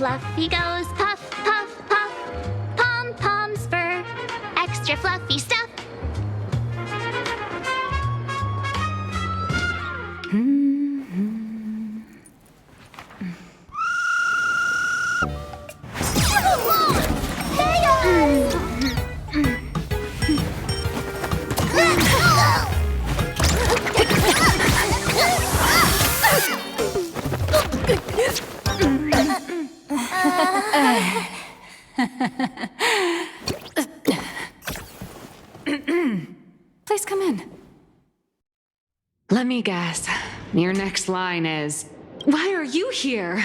fluffy goes puff, puff, puff. Pom-poms for extra fluffy stuff. Please come in. Let me guess. Your next line is, "Why are you here?"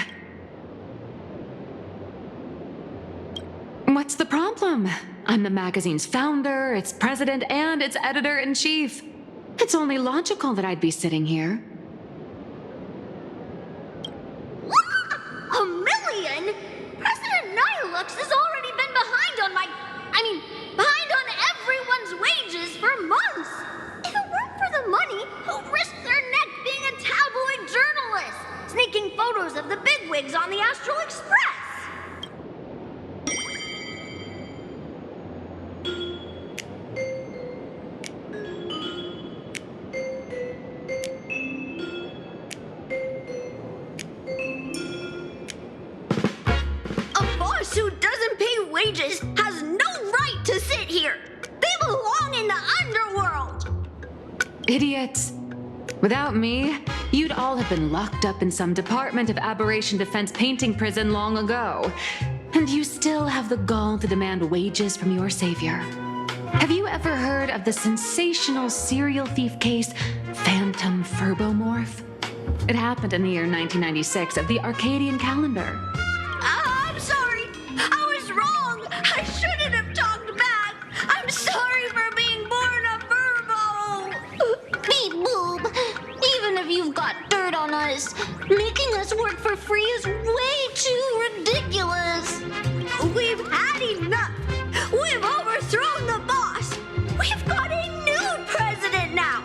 What's the problem? I'm the magazine's founder, its president, and its editor-in-chief. It's only logical that I'd be sitting here. A million? President Nihilux has already been behind on everyone's wages for months. If it weren't for the money, who'd risk their neck being a tabloid journalist, sneaking photos of the bigwigs on the Astral Express? A boss who doesn't pay wages has no right to sit here. They belong in the underworld. Idiots. Without me, you'd all have been locked up in some Department of Aberration Defense painting prison long ago. And you still have the gall to demand wages from your savior. Have you ever heard of the sensational serial thief case, Phantom Furbomorph? It happened in the year 1996 of the Arcadian calendar. I'm sorry. I was wrong. I shouldn't have talked back. I'm sorry for being born a Furbo. Beep boop. Even if you've got dirt on us, making us work for free is way too ridiculous. We've had enough. We've overthrown the boss. We've got a new president now.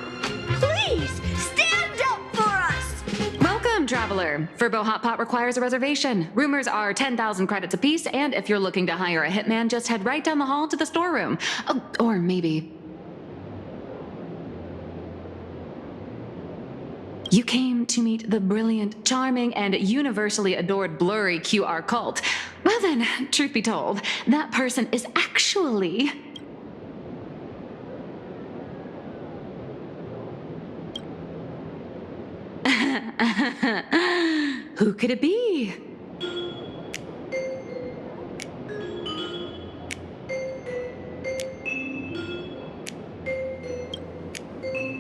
Please stand up for us. Welcome, traveler. Furbo Hot Pot requires a reservation. Rumors are 10,000 credits apiece, and if you're looking to hire a hitman, just head right down the hall to the storeroom. Oh, or maybe... You came to meet the brilliant, charming, and universally adored blurry QR cult. Well then, truth be told, that person is actually... Who could it be?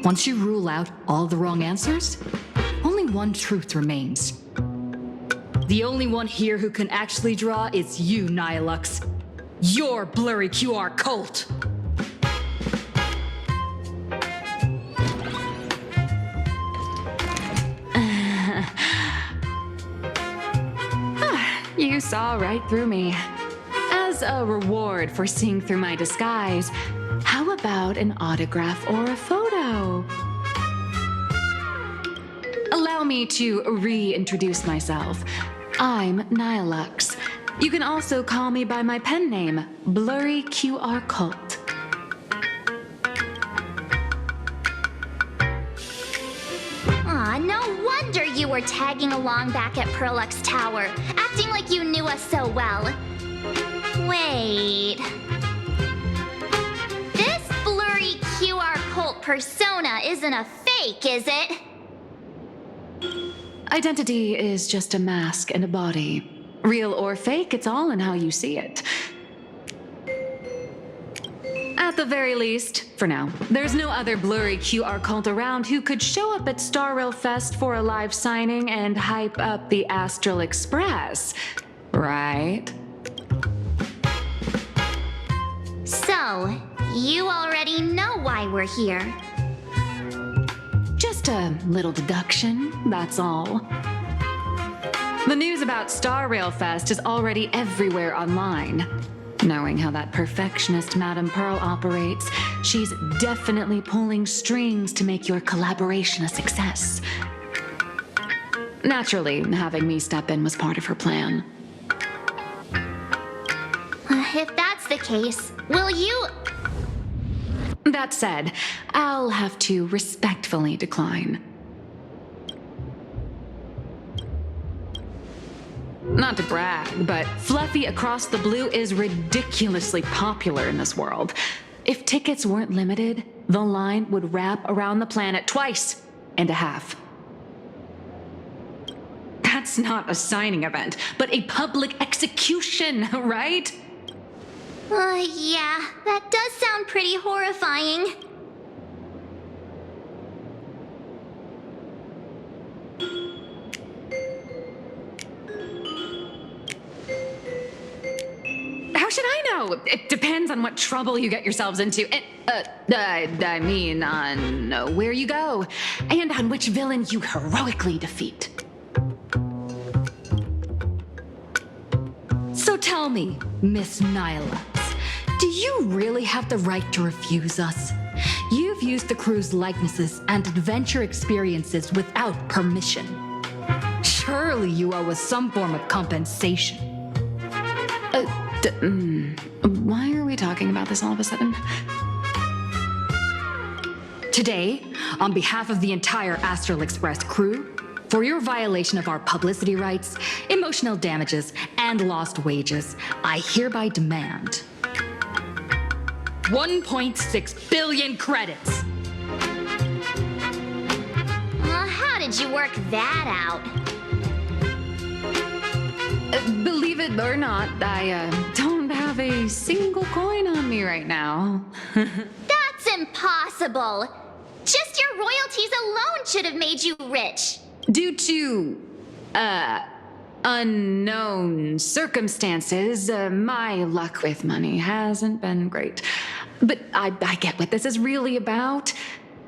Once you rule out all the wrong answers, only one truth remains. The only one here who can actually draw is you, Nihilux. Your blurry QR cult! You saw right through me. As a reward for seeing through my disguise, how about an autograph or a photo? Allow me to reintroduce myself. I'm Nihilux. You can also call me by my pen name, Blurry QR Cult. Aw, no wonder you were tagging along back at Perlux Tower, acting like you knew us so well. Wait... This blurry QR cult persona isn't a fake, is it? Identity is just a mask and a body. Real or fake, it's all in how you see it. At the very least, for now, there's no other blurry QR cult around who could show up at Star Rail Fest for a live signing and hype up the Astral Express, right? So, you already know why we're here. Just a little deduction, that's all. The news about Star Rail Fest is already everywhere online. Knowing how that perfectionist Madame Pearl operates, she's definitely pulling strings to make your collaboration a success. Naturally, having me step in was part of her plan. if that's the case, will you... That said, I'll have to respectfully decline. Not to brag, but Fluffy Across the Blue is ridiculously popular in this world. If tickets weren't limited, the line would wrap around the planet twice and a half. That's not a signing event, but a public execution, right? Yeah, that does sound pretty horrifying. How should I know? It depends on what trouble you get yourselves into. I mean, on where you go, and on which villain you heroically defeat. So tell me, Miss Nihilux, do you really have the right to refuse us? You've used the crew's likenesses and adventure experiences without permission. Surely you owe us some form of compensation. Why are we talking about this all of a sudden? Today, on behalf of the entire Astral Express crew, for your violation of our publicity rights, emotional damages, and lost wages, I hereby demand 1.6 billion credits. How did you work that out? Believe it or not, I don't have a single coin on me right now. That's impossible! Just your royalties alone should have made you rich! Due to, unknown circumstances, my luck with money hasn't been great. But I get what this is really about.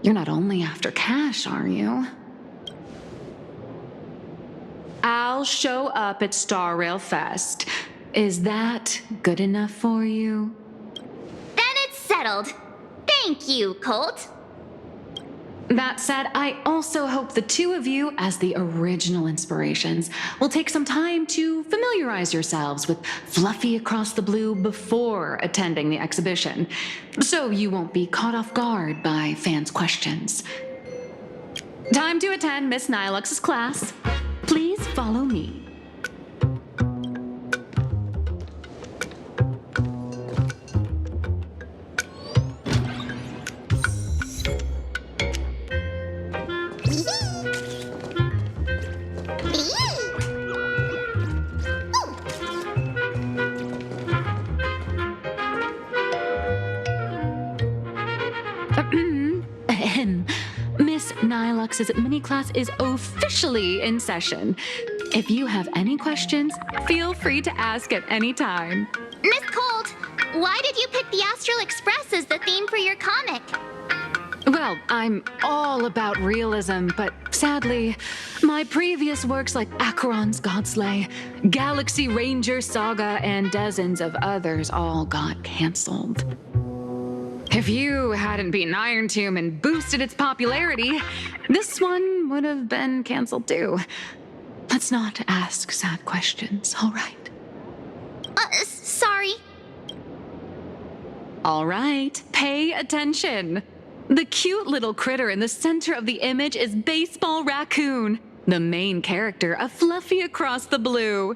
You're not only after cash, are you? I'll show up at Star Rail Fest. Is that good enough for you? Then it's settled. Thank you, Colt. That said, I also hope the two of you, as the original inspirations, will take some time to familiarize yourselves with Fluffy Across the Blue before attending the exhibition, so you won't be caught off guard by fans' questions. Time to attend Miss Nihilux's class. Please follow me. Miss Nihilux's mini class is officially in session. If you have any questions, feel free to ask at any time. Miss Colt, why did you pick the Astral Express as the theme for your comic? Well, I'm all about realism, but sadly, my previous works like Acheron's Godslay, Galaxy Ranger Saga, and dozens of others all got canceled. If you hadn't beaten Iron Tomb and boosted its popularity, this one would have been canceled too. Let's not ask sad questions, all right? Sorry. All right, pay attention. The cute little critter in the center of the image is Baseball Raccoon, the main character of Fluffy Across the Blue.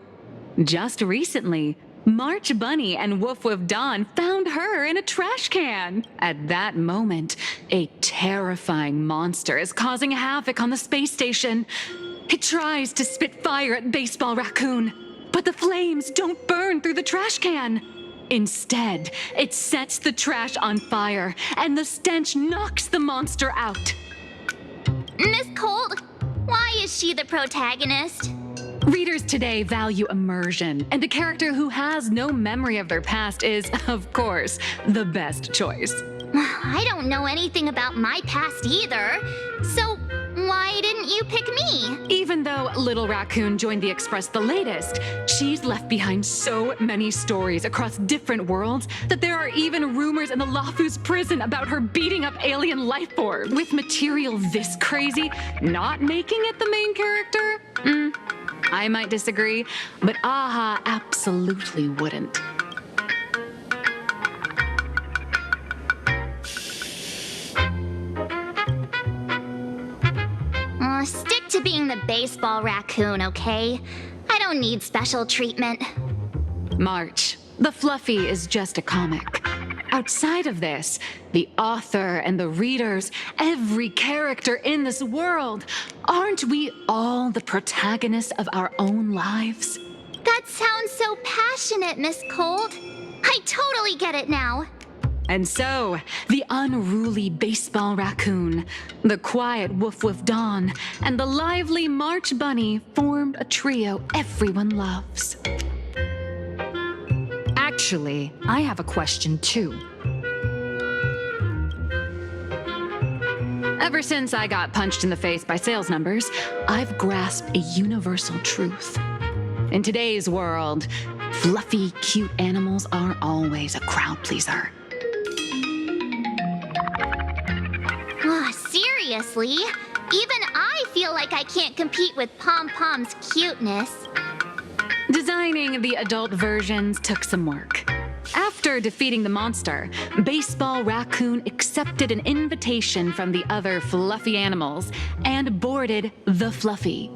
Just recently, March Bunny and Woof Woof Dawn found her in a trash can. At that moment, a terrifying monster is causing havoc on the space station. It tries to spit fire at Baseball Raccoon, but the flames don't burn through the trash can. Instead, it sets the trash on fire, and the stench knocks the monster out. Miss Colt, why is she the protagonist? Readers today value immersion, and a character who has no memory of their past is, of course, the best choice. I don't know anything about my past either, so why didn't you pick me? Even though Little Raccoon joined the Express the latest, she's left behind so many stories across different worlds that there are even rumors in the Lafu's prison about her beating up alien life forms. With material this crazy, not making it the main character? I might disagree, but AHA absolutely wouldn't. Stick to being the baseball raccoon, okay? I don't need special treatment. March, the Fluffy is just a comic. Outside of this, the author and the readers, every character in this world, aren't we all the protagonists of our own lives? That sounds so passionate, Miss Cold. I totally get it now. And so, the unruly baseball raccoon, the quiet Woof Woof Dawn, and the lively March Bunny formed a trio everyone loves. Actually, I have a question too. Ever since I got punched in the face by sales numbers, I've grasped a universal truth. In today's world, fluffy, cute animals are always a crowd pleaser. Oh, seriously? Even I feel like I can't compete with Pom Pom's cuteness. Designing the adult versions took some work. After defeating the monster, Baseball Raccoon accepted an invitation from the other fluffy animals and boarded the Fluffy.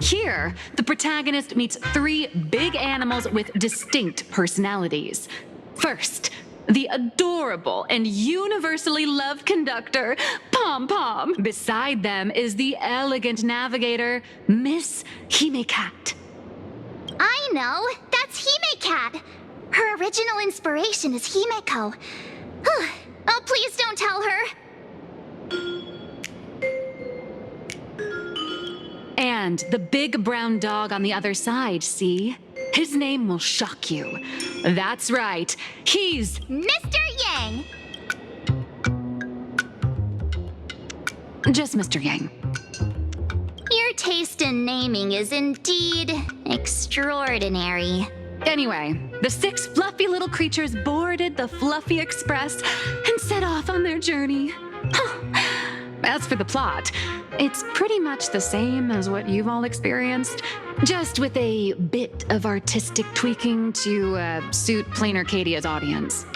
Here, the protagonist meets 3 big animals with distinct personalities. First, the adorable and universally loved conductor, Pom Pom. Beside them is the elegant navigator, Miss Hime-Cat. I know! That's Hime-Cat! Her original inspiration is Himeko. Oh, please don't tell her! And the big brown dog on the other side, see? His name will shock you. That's right, he's Mr. Yang! just Mr. Yang. Your taste in naming is indeed extraordinary. Anyway, the 6 fluffy little creatures boarded the Fluffy Express and set off on their journey. As for the plot, it's pretty much the same as what you've all experienced, just with a bit of artistic tweaking to suit Plain Arcadia's audience.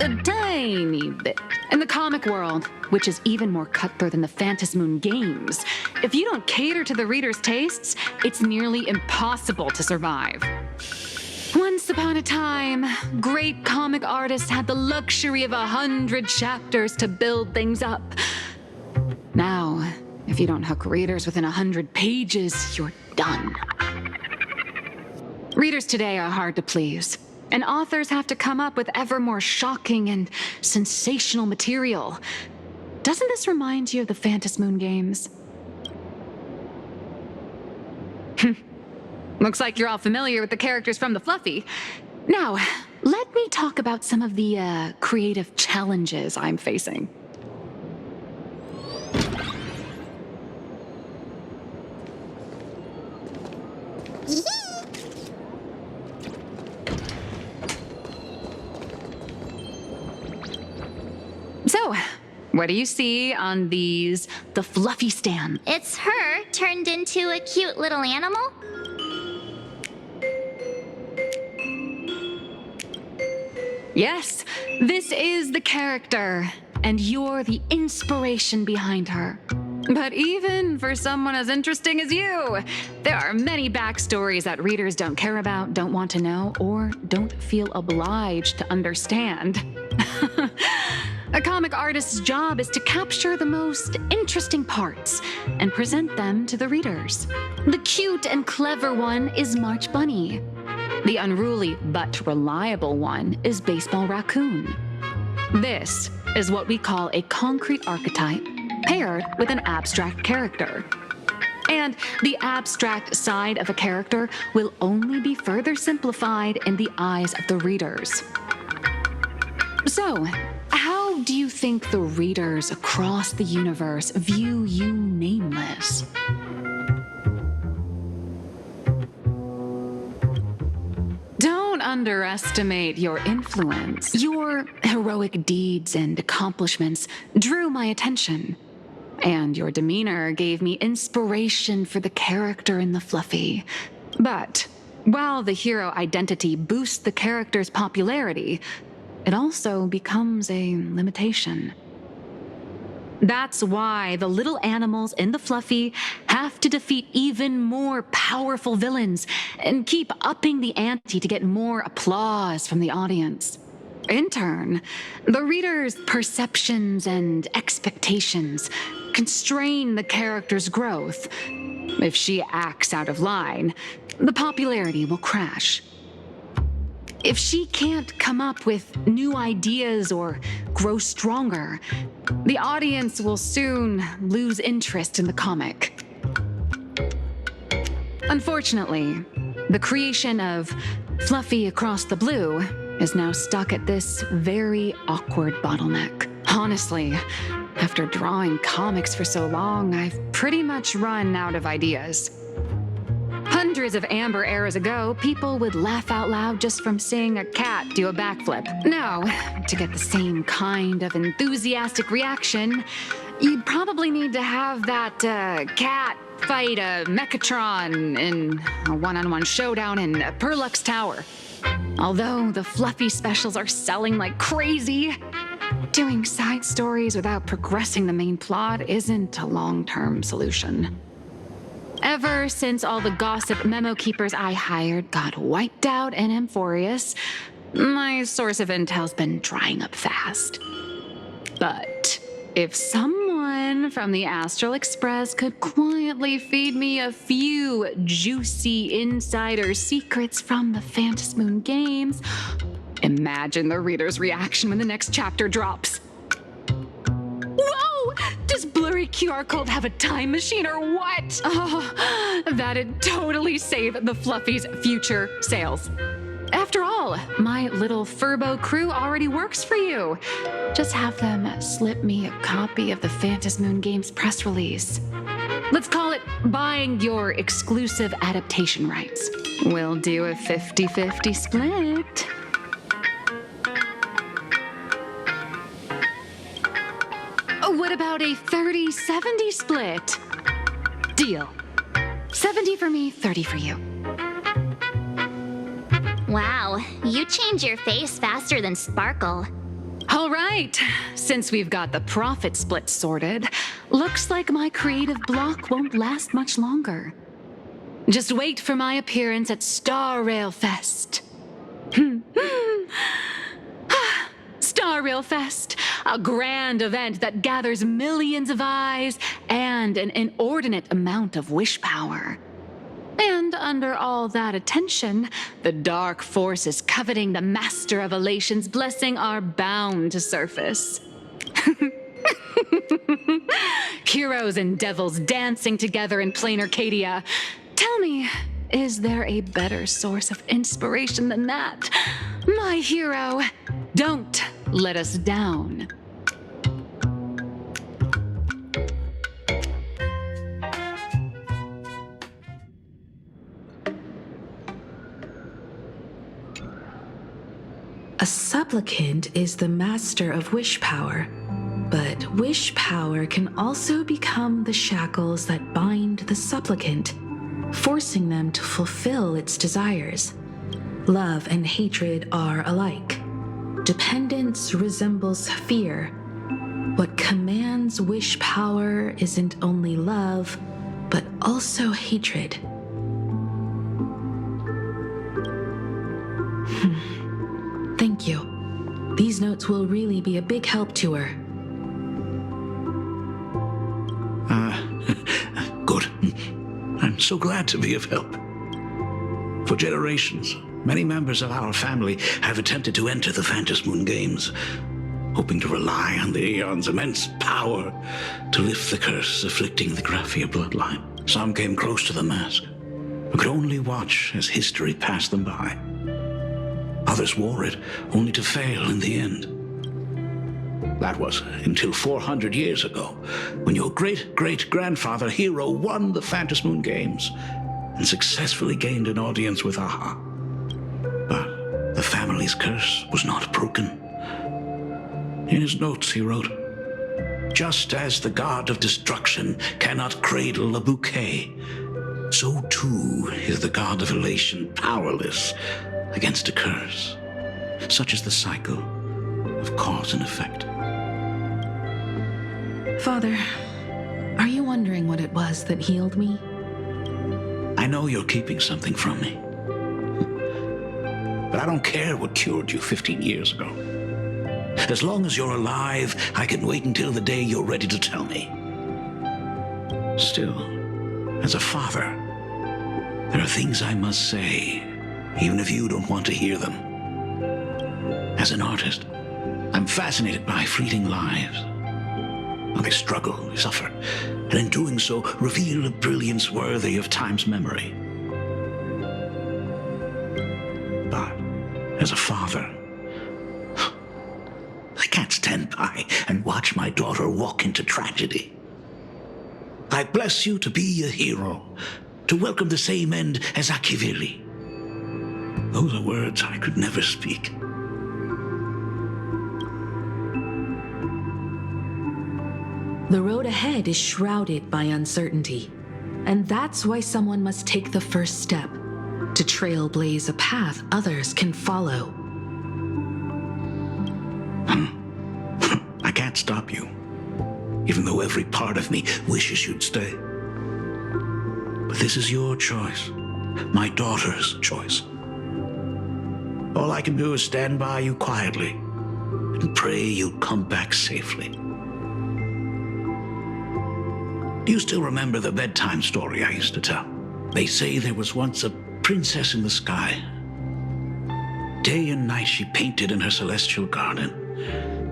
A tiny bit. In the comic world, which is even more cutthroat than the Phantasmoon games, if you don't cater to the reader's tastes, it's nearly impossible to survive. Once upon a time, great comic artists had the luxury of 100 chapters to build things up. Now, if you don't hook readers within 100 pages, you're done. Readers today are hard to please, and authors have to come up with ever more shocking and sensational material. Doesn't this remind you of the Phantasmoon games? Looks like you're all familiar with the characters from the Fluffy. Now, let me talk about some of the creative challenges I'm facing. So, what do you see on the Fluffy stand? It's her turned into a cute little animal? Yes, this is the character, and you're the inspiration behind her. But even for someone as interesting as you, there are many backstories that readers don't care about, don't want to know, or don't feel obliged to understand. A comic artist's job is to capture the most interesting parts and present them to the readers. The cute and clever one is March Bunny. The unruly but reliable one is Baseball Raccoon. This is what we call a concrete archetype paired with an abstract character. And the abstract side of a character will only be further simplified in the eyes of the readers. So, how do you think the readers across the universe view you nameless? Don't underestimate your influence. Your heroic deeds and accomplishments drew my attention, and your demeanor gave me inspiration for the character in the Fluffy. But while the hero identity boosts the character's popularity, it also becomes a limitation. That's why the little animals in the Fluffy have to defeat even more powerful villains and keep upping the ante to get more applause from the audience. In turn, the reader's perceptions and expectations constrain the character's growth. If she acts out of line, the popularity will crash. If she can't come up with new ideas or grow stronger, the audience will soon lose interest in the comic. Unfortunately, the creation of Fluffy Across the Blue is now stuck at this very awkward bottleneck. Honestly, after drawing comics for so long, I've pretty much run out of ideas. Hundreds of Amber eras ago, people would laugh out loud just from seeing a cat do a backflip. Now, to get the same kind of enthusiastic reaction, you'd probably need to have that cat fight a Mechatron in a one-on-one showdown in Perlux Tower. Although the Fluffy specials are selling like crazy, doing side stories without progressing the main plot isn't a long-term solution. Ever since all the gossip memo keepers I hired got wiped out in Amphorius, my source of intel's been drying up fast. But if someone from the Astral Express could quietly feed me a few juicy insider secrets from the Phantasmoon games, imagine the reader's reaction when the next chapter drops. Whoa! Does Blurry QR Code have a time machine or what? Oh, that'd totally save the Fluffy's future sales. After all, my little Furbo crew already works for you. Just have them slip me a copy of the Phantasmoon Games press release. Let's call it buying your exclusive adaptation rights. We'll do a 50-50 split. What about a 30-70 split? Deal. 70 for me, 30 for you. Wow, you change your face faster than Sparkle. All right, since we've got the profit split sorted, looks like my creative block won't last much longer. Just wait for my appearance at Star Rail Fest. Star Rail Fest, a grand event that gathers millions of eyes and an inordinate amount of wish power. And under all that attention, the dark forces coveting the Master of Elation's blessing are bound to surface. Heroes and devils dancing together in plain Arcadia. Tell me, is there a better source of inspiration than that? My hero, don't let us down. A supplicant is the master of wish power, but wish power can also become the shackles that bind the supplicant, forcing them to fulfill its desires. Love and hatred are alike. Dependence resembles fear. What commands wish power isn't only love, but also hatred. Thank you. These notes will really be a big help to her. Good. I'm so glad to be of help. For generations, many members of our family have attempted to enter the Phantasmoon Games, hoping to rely on the Aeon's immense power to lift the curse afflicting the Graphia bloodline. Some came close to the mask, but could only watch as history passed them by. Others wore it, only to fail in the end. That was until 400 years ago, when your great-great-grandfather Hero won the Phantasmoon Games and successfully gained an audience with Aha. But the family's curse was not broken. In his notes he wrote, "Just as the god of destruction cannot cradle a bouquet, so too is the god of elation powerless against a curse. Such is the cycle of cause and effect." Father, are you wondering what it was that healed me? I know you're keeping something from me. But I don't care what cured you 15 years ago. As long as you're alive, I can wait until the day you're ready to tell me. Still, as a father, there are things I must say, even if you don't want to hear them. As an artist, I'm fascinated by fleeting lives. How they struggle, they suffer, and in doing so, reveal a brilliance worthy of time's memory. But, as a father, I can't stand by and watch my daughter walk into tragedy. I bless you to be a hero, to welcome the same end as Akiviri. Those are words I could never speak. The road ahead is shrouded by uncertainty, and that's why someone must take the first step to trailblaze a path others can follow. I can't stop you, even though every part of me wishes you'd stay. But this is your choice, my daughter's choice. All I can do is stand by you quietly and pray you'll come back safely. Do you still remember the bedtime story I used to tell? They say there was once a princess in the sky. Day and night she painted in her celestial garden,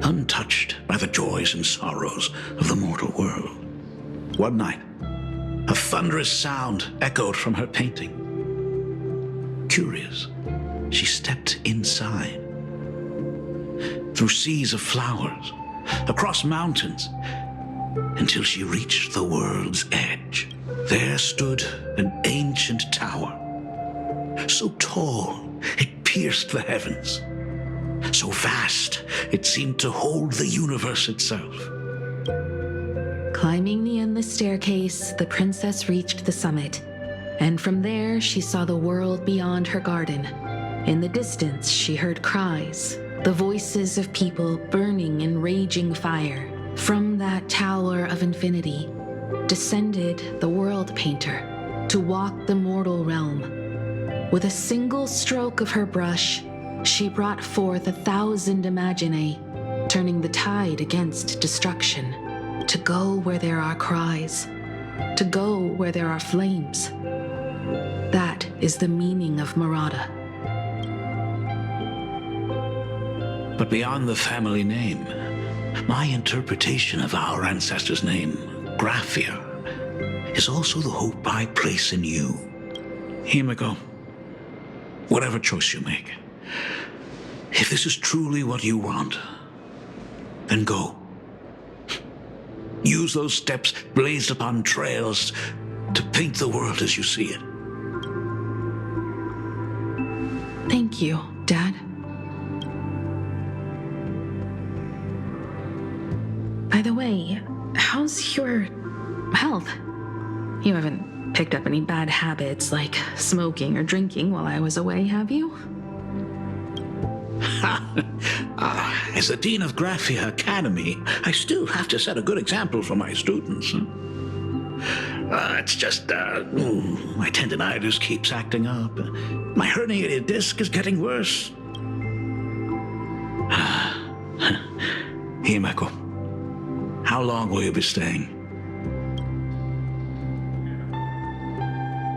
untouched by the joys and sorrows of the mortal world. One night, a thunderous sound echoed from her painting. Curious, she stepped inside. Through seas of flowers, across mountains, until she reached the world's edge. There stood an ancient tower, so tall it pierced the heavens, so vast it seemed to hold the universe itself. Climbing the endless staircase, the princess reached the summit, and from there she saw the world beyond her garden. In the distance, she heard cries, the voices of people burning in raging fire. From that tower of infinity descended the world painter to walk the mortal realm. With a single stroke of her brush, she brought forth 1,000 imaginae, turning the tide against destruction, to go where there are cries, to go where there are flames. That is the meaning of Murata. But beyond the family name, my interpretation of our ancestor's name, Graphia, is also the hope I place in you. Himiko, whatever choice you make, if this is truly what you want, then go. Use those steps blazed upon trails to paint the world as you see it. Thank you, Dad. By the way, how's your health? You haven't picked up any bad habits like smoking or drinking while I was away, have you? As the Dean of Graphia Academy, I still have to set a good example for my students. It's just, my tendinitis keeps acting up. My herniated disc is getting worse. Himeko, how long will you be staying?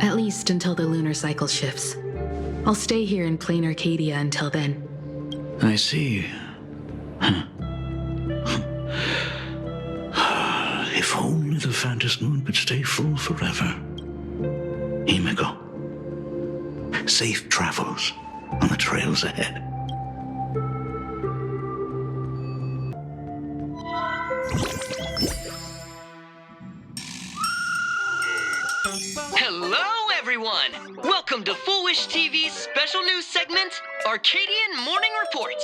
At least until the lunar cycle shifts. I'll stay here in plain Arcadia until then. I see. If only the Phantom Moon could stay full forever. Himeko, safe travels on the trails ahead. Hello, everyone! Welcome to Foolish TV's special news segment, Arcadian Morning Report.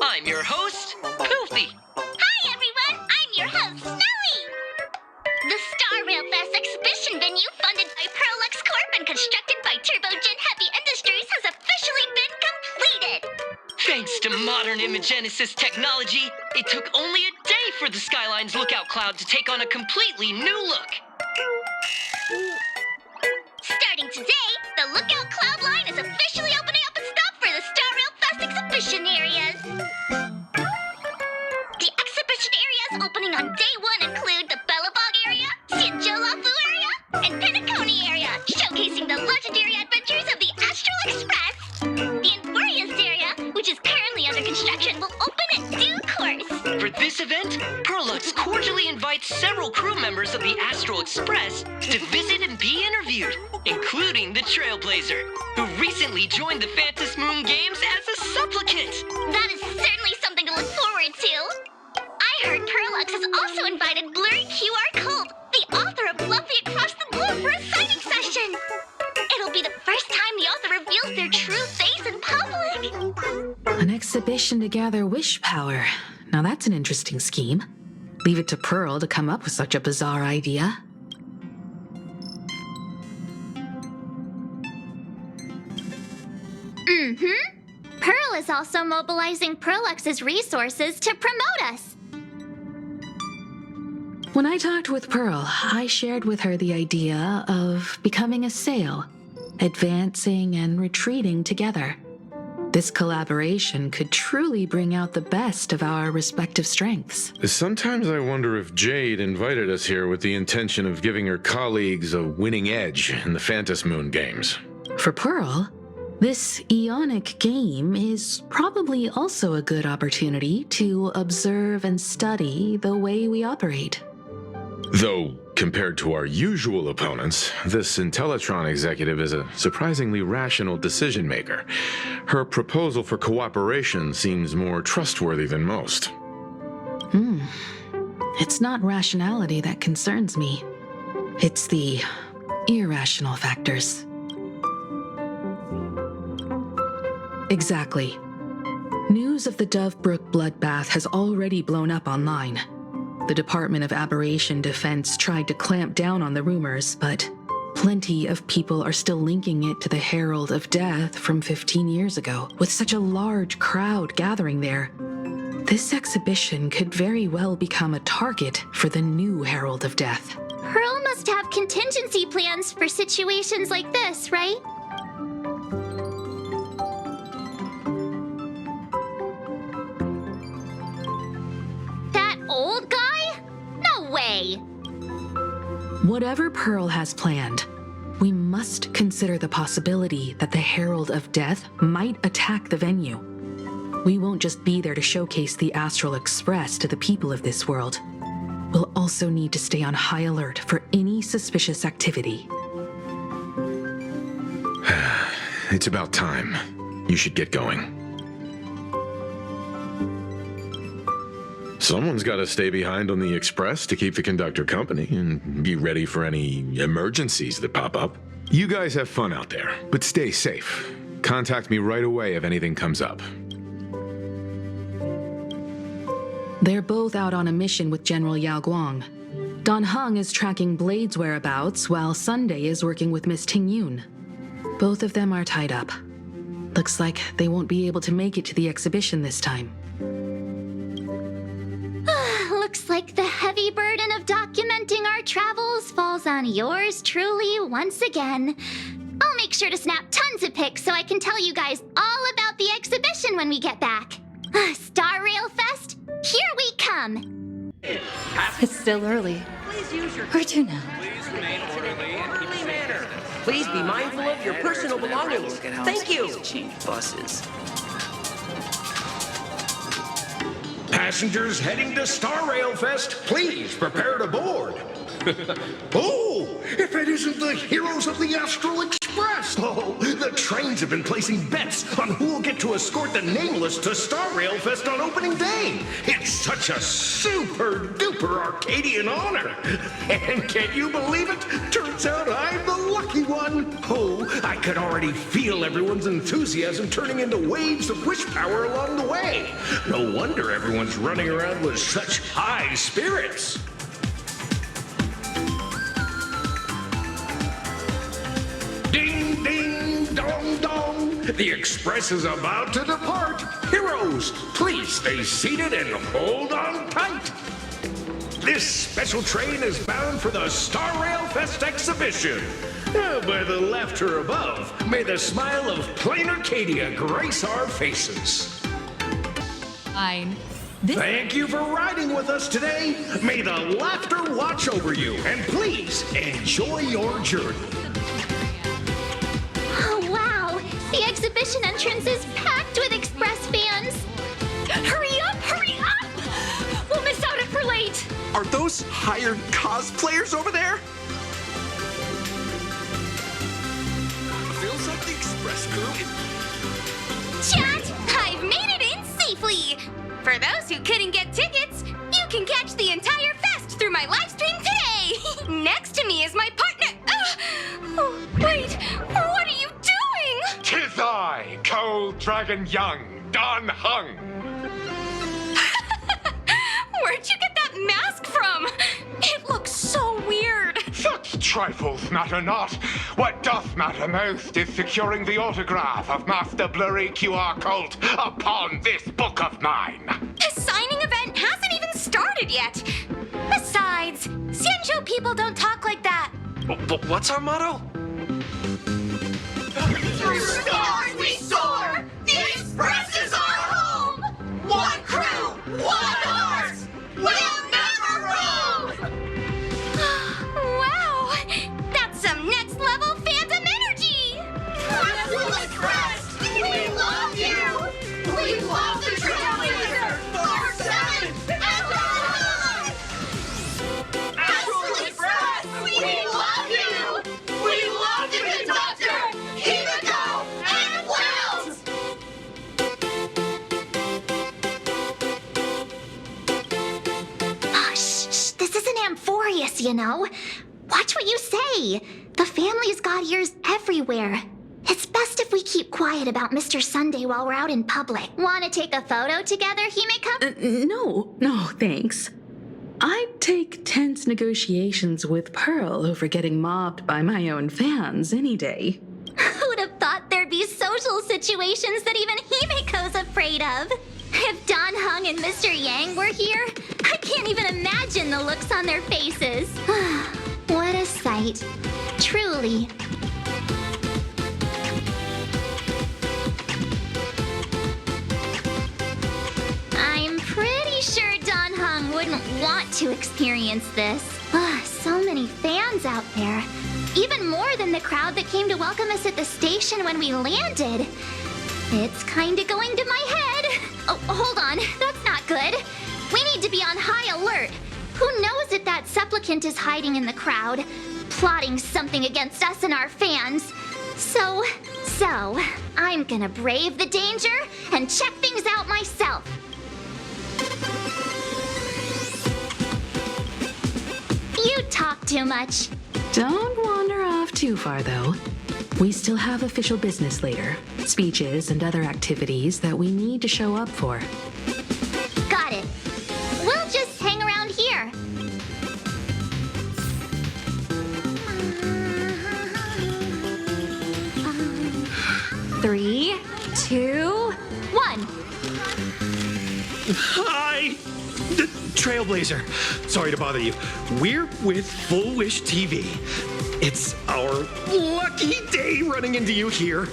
I'm your host, Poofy. Hi, everyone! I'm your host, Snowy! The Star Rail Fest exhibition venue, funded by Perlux Corp and constructed by Turbogen Heavy Industries, has officially been completed! Thanks to modern imagenesis technology, it took only a day for the Skyline's lookout cloud to take on a completely new look. Starting today, the Lookout Cloud line is officially opening up a stop for the Star Rail Fest exhibition areas. The exhibition areas opening on day one include the Bellabog area, Sinjolafu area, and Pinacone area, showcasing the legendary adventures of the Astral Express. The Infurious area, which is currently under construction, will open in due course. For this event, Perlux cordially invites several crew members of the Astral Express to visit and be interviewed, including the Trailblazer, who recently joined the Phantom Moon Games as a supplicant. That is certainly something to look forward to. I heard Perlux has also invited Blurry QR Cult, the author of Lovely Across the Globe, for a signing session. It'll be the first time the author reveals their true face in public. An exhibition to gather wish power. Now that's an interesting scheme. Leave it to Pearl to come up with such a bizarre idea. Pearl is also mobilizing Perlux's resources to promote us. When I talked with Pearl, I shared with her the idea of becoming a sail, advancing and retreating together. This collaboration could truly bring out the best of our respective strengths. Sometimes I wonder if Jade invited us here with the intention of giving her colleagues a winning edge in the Phantom Moon Games. For Pearl, this Ionic game is probably also a good opportunity to observe and study the way we operate. Though, compared to our usual opponents, this Intellitron executive is a surprisingly rational decision maker. Her proposal for cooperation seems more trustworthy than most. It's not rationality that concerns me. It's the irrational factors. Exactly. News of the Dovebrook bloodbath has already blown up online. The Department of Aberration Defense tried to clamp down on the rumors, but plenty of people are still linking it to the Herald of Death from 15 years ago. With such a large crowd gathering there, this exhibition could very well become a target for the new Herald of Death. Pearl must have contingency plans for situations like this, right? That old guy? No way! Whatever Pearl has planned, we must consider the possibility that the Herald of Death might attack the venue. We won't just be there to showcase the Astral Express to the people of this world. We'll also need to stay on high alert for any suspicious activity. It's about time. You should get going. Someone's got to stay behind on the express to keep the conductor company and be ready for any emergencies that pop up. You guys have fun out there, but stay safe. Contact me right away if anything comes up. They're both out on a mission with General Yao Guang. Don Hung is tracking Blade's whereabouts, while Sunday is working with Miss Ting Yun. Both of them are tied up. Looks like they won't be able to make it to the exhibition this time. Looks like the heavy burden of documenting our travels falls on yours truly once again. I'll make sure to snap tons of pics so I can tell you guys all about the exhibition when we get back. Star Rail Fest, here we come! It's still early. Where to now? Please be mindful of your personal belongings. Thank you. Change buses. Passengers heading to Star Rail Fest, please prepare to board. Oh, if it isn't the heroes of the Astral Express! Oh, the trains have been placing bets on who will get to escort the Nameless to Star Rail Fest on opening day. It's such a super-duper Arcadian honor. And can you believe it? Turns out I'm the lucky one. Oh, I could already feel everyone's enthusiasm turning into waves of wish power along the way. No wonder everyone's running around with such high spirits. Ding, ding, dong, dong. The express is about to depart. Heroes, please stay seated and hold on tight. This special train is bound for the Star Rail Fest exhibition. By the laughter above, may the smile of plain Arcadia grace our faces. Fine. Thank you for riding with us today. May the laughter watch over you, and please enjoy your journey. Oh, wow! The exhibition entrance is packed with Express fans! Hurry up! Hurry up! We'll miss out if we're late! Are those hired cosplayers over there? Feels like the Express crew is... Chat, I've made it in safely. For those who couldn't get tickets, you can catch the entire fest through my live stream today. Next to me is my partner. Oh, wait, what are you doing? 'Tis I, Cold Dragon Young, Don Hung. Where'd you get that mask from? It looks so weird. Such trifles matter not. What doth matter most is securing the autograph of Master Blurry QR Cult upon this book of mine. The signing event hasn't even started yet. Besides, Xianzhou people don't talk like that. But what's our motto? Through stars we soar! The Express is our home! One crew, one heart! We'll never roam! Wow! That's some next level phantom energy! Astral Express! We love you! We love the Trailblazer! Our 7 and beyond! Astral Express! We love you! We love the conductor! Himiko and Wells! Shh, this isn't Amphorius, you know. Watch what you say. The family's got ears everywhere. It's best if we keep quiet about Mr. Sunday while we're out in public. Want to take a photo together, Himiko? No, thanks. I'd take tense negotiations with Pearl over getting mobbed by my own fans any day. Who'd have thought there'd be social situations that even Himiko's afraid of? If Don Hung and Mr. Yang were here, I can't even imagine the looks on their faces. What a sight. Truly. I'm pretty sure Don Hung wouldn't want to experience this. So many fans out there. Even more than the crowd that came to welcome us at the station when we landed. It's kinda going to my head. Oh, hold on. That's not good. We need to be on high alert. Who knows if that supplicant is hiding in the crowd, plotting something against us and our fans. So, I'm gonna brave the danger and check things out myself. You talk too much. Don't wander off too far, though. We still have official business later, speeches and other activities that we need to show up for. Got it. We'll just hang around here. 3, 2, 1. Hi! Trailblazer. Sorry to bother you. We're with Full Wish TV. It's our lucky day running into you here.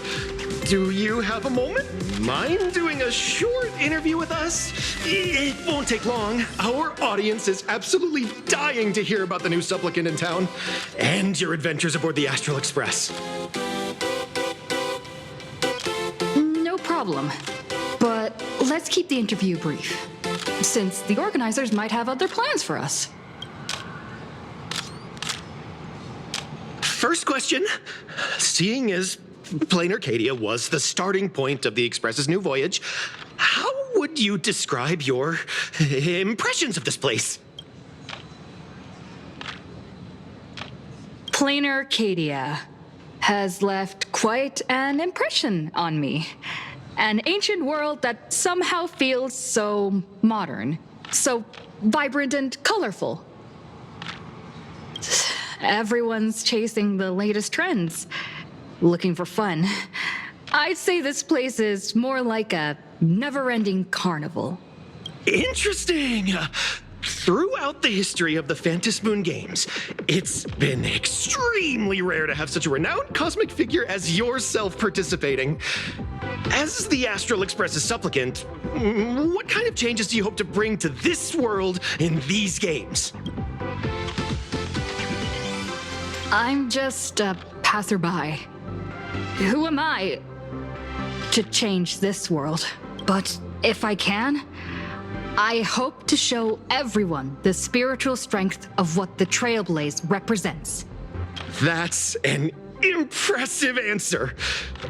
Do you have a moment? Mind doing a short interview with us? It won't take long. Our audience is absolutely dying to hear about the new supplicant in town and your adventures aboard the Astral Express. No problem. But let's keep the interview brief, since the organizers might have other plans for us. First question. Seeing as Plain Arcadia was the starting point of the Express's new voyage, how would you describe your impressions of this place? Plain Arcadia has left quite an impression on me. An ancient world that somehow feels so modern, so vibrant and colorful. Everyone's chasing the latest trends, looking for fun. I'd say this place is more like a never-ending carnival. Interesting. Throughout the history of the Phantom Moon Games, it's been extremely rare to have such a renowned cosmic figure as yourself participating. As the Astral Express's supplicant, what kind of changes do you hope to bring to this world in these games? I'm just a passerby. Who am I to change this world? But if I can, I hope to show everyone the spiritual strength of what the Trailblaze represents. That's an impressive answer.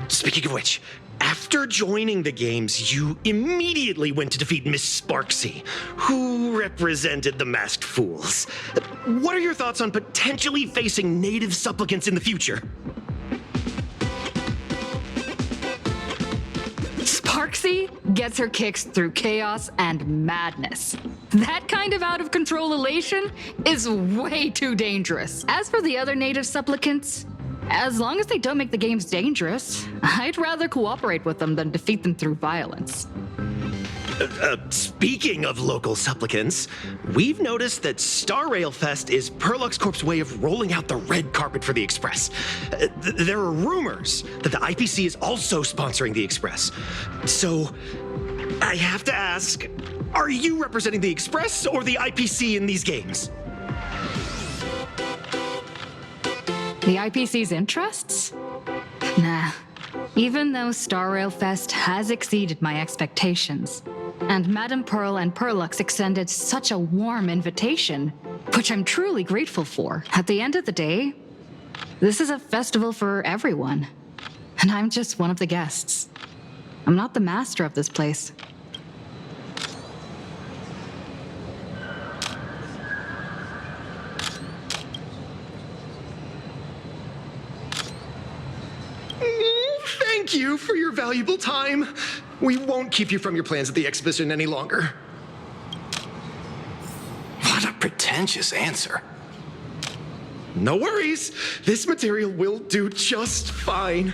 Speaking of which, after joining the games, you immediately went to defeat Miss Sparksy, who represented the Masked Fools. What are your thoughts on potentially facing native supplicants in the future? Sparksy gets her kicks through chaos and madness. That kind of out-of-control elation is way too dangerous. As for the other native supplicants, as long as they don't make the games dangerous, I'd rather cooperate with them than defeat them through violence. Speaking of local supplicants, we've noticed that Star Rail Fest is Perlux Corp's way of rolling out the red carpet for the Express. There are rumors that the IPC is also sponsoring the Express. So, I have to ask, are you representing the Express or the IPC in these games? The IPC's interests? Nah. Even though Star Rail Fest has exceeded my expectations, and Madame Pearl and Perlux extended such a warm invitation, which I'm truly grateful for. At the end of the day, this is a festival for everyone, and I'm just one of the guests. I'm not the master of this place. Thank you for your valuable time. We won't keep you from your plans at the exhibition any longer. What a pretentious answer. No worries. This material will do just fine.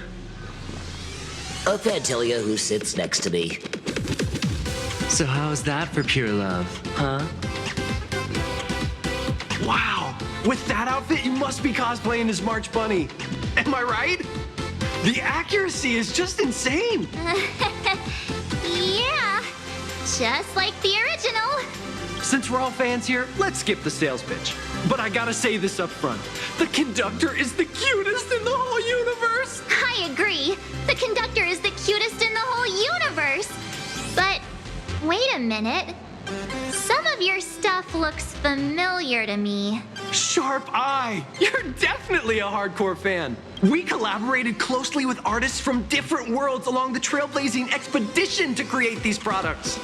A Fantilia who sits next to me. So how's that for pure love, huh? Wow, with that outfit, you must be cosplaying as March Bunny. Am I right? The accuracy is just insane. Yeah, just like the original. Since we're all fans here, let's skip the sales pitch. But I gotta say this up front. The conductor is the cutest in the whole universe. I agree. The conductor is the cutest in the whole universe. But wait a minute. Some of your stuff looks familiar to me. Sharp eye. You're definitely a hardcore fan. We collaborated closely with artists from different worlds along the trailblazing expedition to create these products.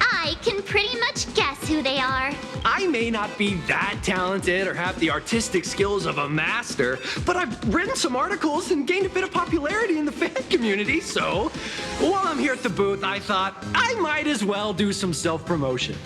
I can pretty much guess who they are. I may not be that talented or have the artistic skills of a master, but I've written some articles and gained a bit of popularity in the fan community, so while I'm here at the booth, I thought I might as well do some self-promotion.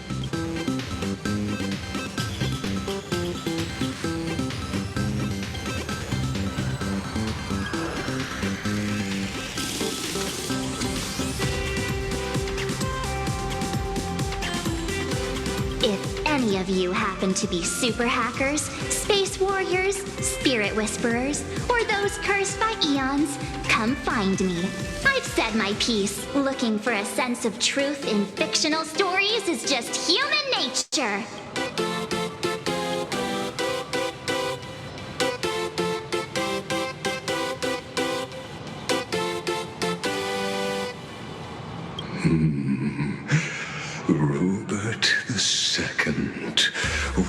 If any of you happen to be super hackers, space warriors, spirit whisperers, or those cursed by eons, come find me. I've said my piece. Looking for a sense of truth in fictional stories is just human nature. Rupert II,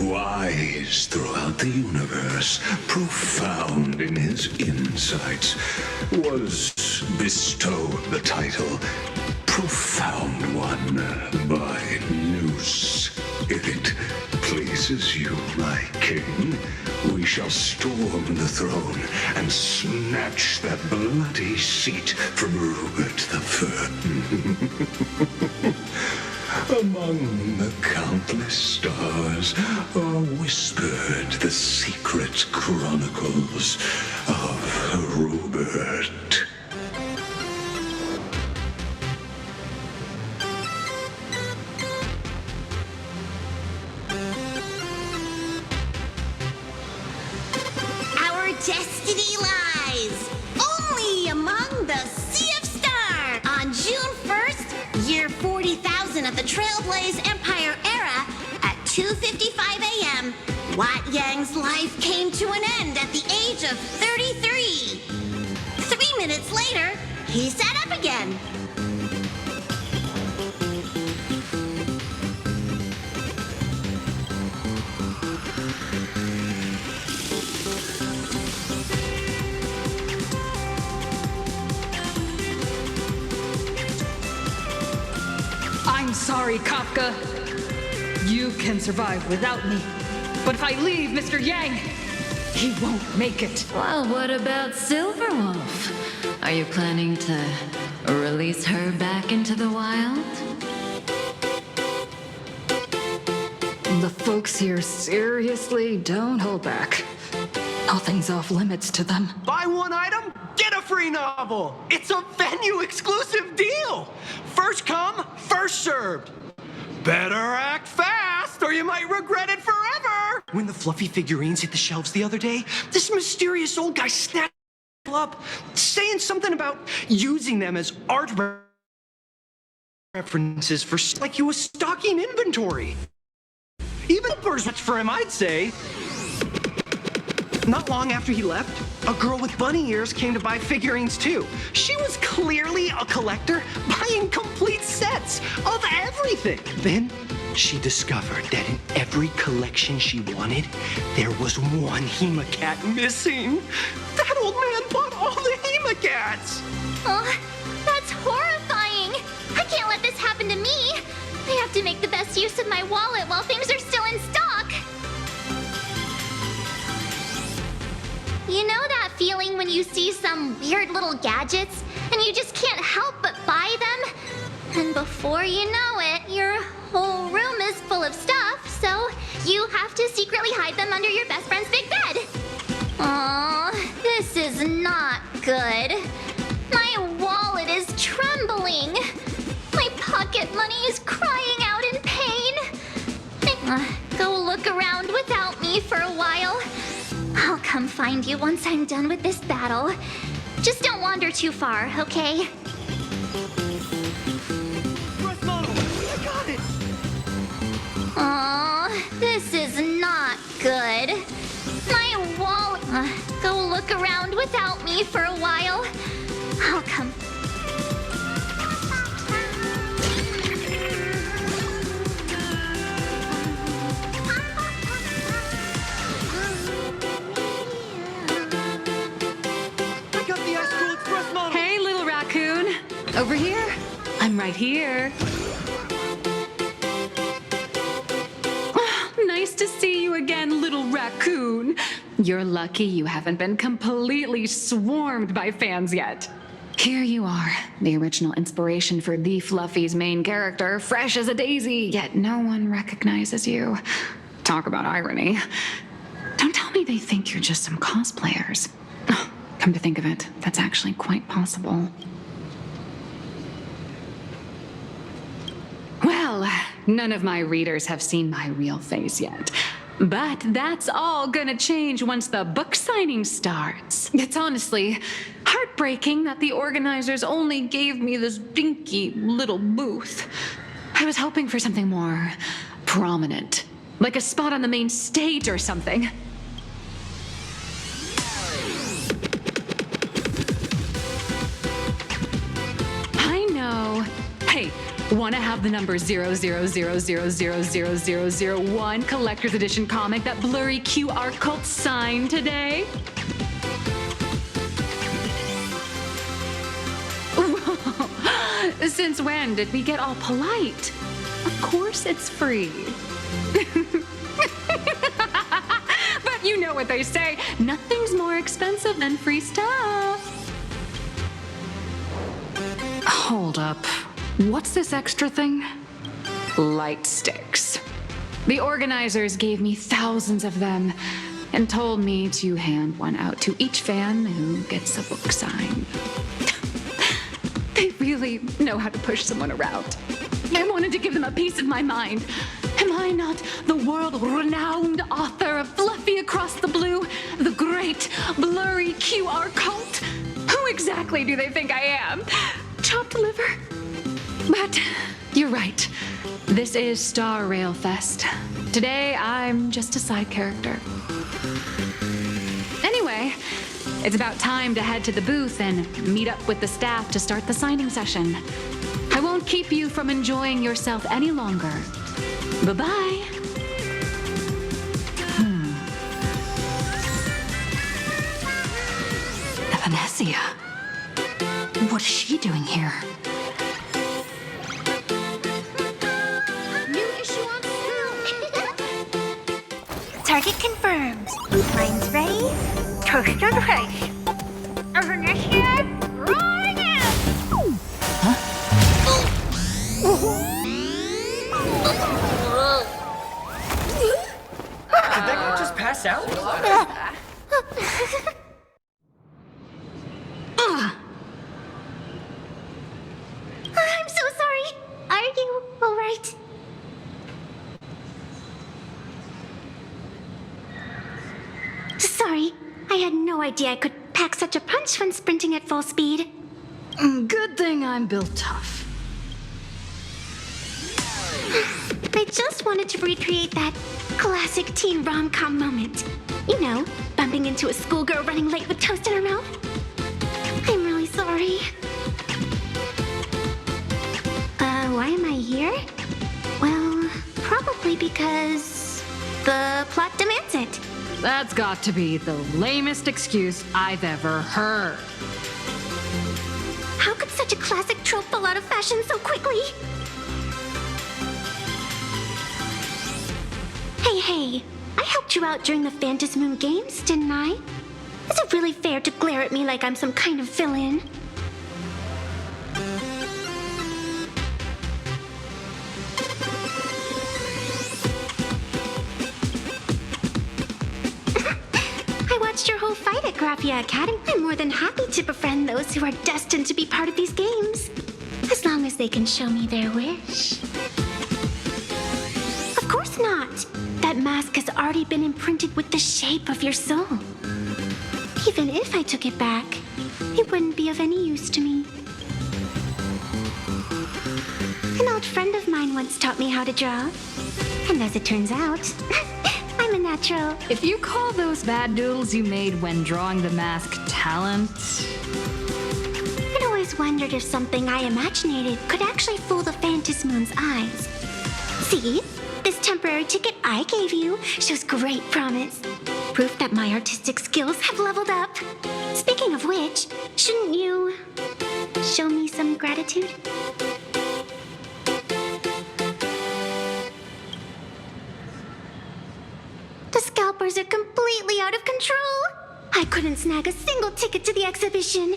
wise throughout the universe, profound in his insights, was bestowed the title Profound One by Noose. If it pleases you, my king, we shall storm the throne and snatch that bloody seat from Rupert I. Among the countless stars are whispered the secret chronicles of Rupert. destiny lies. Only among the Sea of Stars. On June 1st, year 40,000 of the Trailblaze Empire era, at 2:55 a.m., Wat Yang's life came to an end at the age of 33. 3 minutes later, he sat up again. I'm sorry, Kafka. You can survive without me. But if I leave Mr. Yang, he won't make it. Well, what about Silverwolf? Are you planning to release her back into the wild? The folks here seriously don't hold back. Nothing's off limits to them. Buy one item, get a free novel. It's a venue exclusive deal. First come, first served. Better act fast or you might regret it forever. When the fluffy figurines hit the shelves the other day, this mysterious old guy snapped up, saying something about using them as art references for like he was stocking inventory. Even much for him, I'd say. Not long after he left, a girl with bunny ears came to buy figurines too. She was clearly a collector, buying complete sets of everything. Then she discovered that in every collection she wanted, there was one Hemacat missing. That old man bought all the Hemacats. Oh, that's horrifying. I can't let this happen to me. I have to make the best use of my wallet while things are still in stock. You know that feeling when you see some weird little gadgets and you just can't help but buy them? And before you know it, your whole room is full of stuff, so you have to secretly hide them under your best friend's big bed. Aww, this is not good. My wallet is trembling. My pocket money is crying out in pain. Go look around without me for a while. I'll come find you once I'm done with this battle. Just don't wander too far, okay? Press model, I got it. Aww, this is not good. My wallet. Go look around without me for a while. I'll come. Hey, little raccoon. Over here? I'm right here. Nice to see you again, little raccoon. You're lucky you haven't been completely swarmed by fans yet. Here you are, the original inspiration for the Fluffy's main character, fresh as a daisy, yet no one recognizes you. Talk about irony. Don't tell me they think you're just some cosplayers. Come to think of it, that's actually quite possible. Well, none of my readers have seen my real face yet. But that's all gonna change once the book signing starts. It's honestly heartbreaking that the organizers only gave me this dinky little booth. I was hoping for something more prominent, like a spot on the main stage or something. I know. Hey, want to have the number 000000001 collector's edition comic that blurry QR cult signed today? Since when did we get all polite? Of course it's free. But you know what they say, nothing's more expensive than free stuff. Hold up. What's this extra thing? Light sticks. The organizers gave me thousands of them and told me to hand one out to each fan who gets a book signed. They really know how to push someone around. I wanted to give them a piece of my mind. Am I not the world-renowned author of Fluffy Across the Blue, the great bright, blurry QR cult? Who exactly do they think I am? Chopped liver? But you're right. This is Star Rail Fest. Today, I'm just a side character. Anyway, it's about time to head to the booth and meet up with the staff to start the signing session. I won't keep you from enjoying yourself any longer. Bye-bye. Evanescia. What is she doing here? New issue on sale. Target confirmed. Mine's ready. Toast to the face. Evanescia, rolling out. Did that guy just pass out? I'm so sorry. Are you all right? Sorry, I had no idea I could pack such a punch when sprinting at full speed. Good thing I'm built tough. I just wanted to recreate that classic teen rom-com moment. You know, bumping into a schoolgirl running late with toast in her mouth. I'm really sorry. Why am I here? Well, probably because the plot demands it. That's got to be the lamest excuse I've ever heard. How could such a classic trope fall out of fashion so quickly? Hey, I helped you out during the Phantasm Moon Games, didn't I? Is it really fair to glare at me like I'm some kind of villain? I watched your whole fight at Graphia Academy. I'm more than happy to befriend those who are destined to be part of these games. As long as they can show me their wish. Of course not. That mask has already been imprinted with the shape of your soul. Even if I took it back, it wouldn't be of any use to me. An old friend of mine once taught me how to draw. And as it turns out, I'm a natural. If you call those bad doodles you made when drawing the mask talent... I'd always wondered if something I imaginated could actually fool the Phantasm Moon's eyes. See? This temporary ticket I gave you shows great promise. Proof that my artistic skills have leveled up. Speaking of which, shouldn't you show me some gratitude? The scalpers are completely out of control. I couldn't snag a single ticket to the exhibition.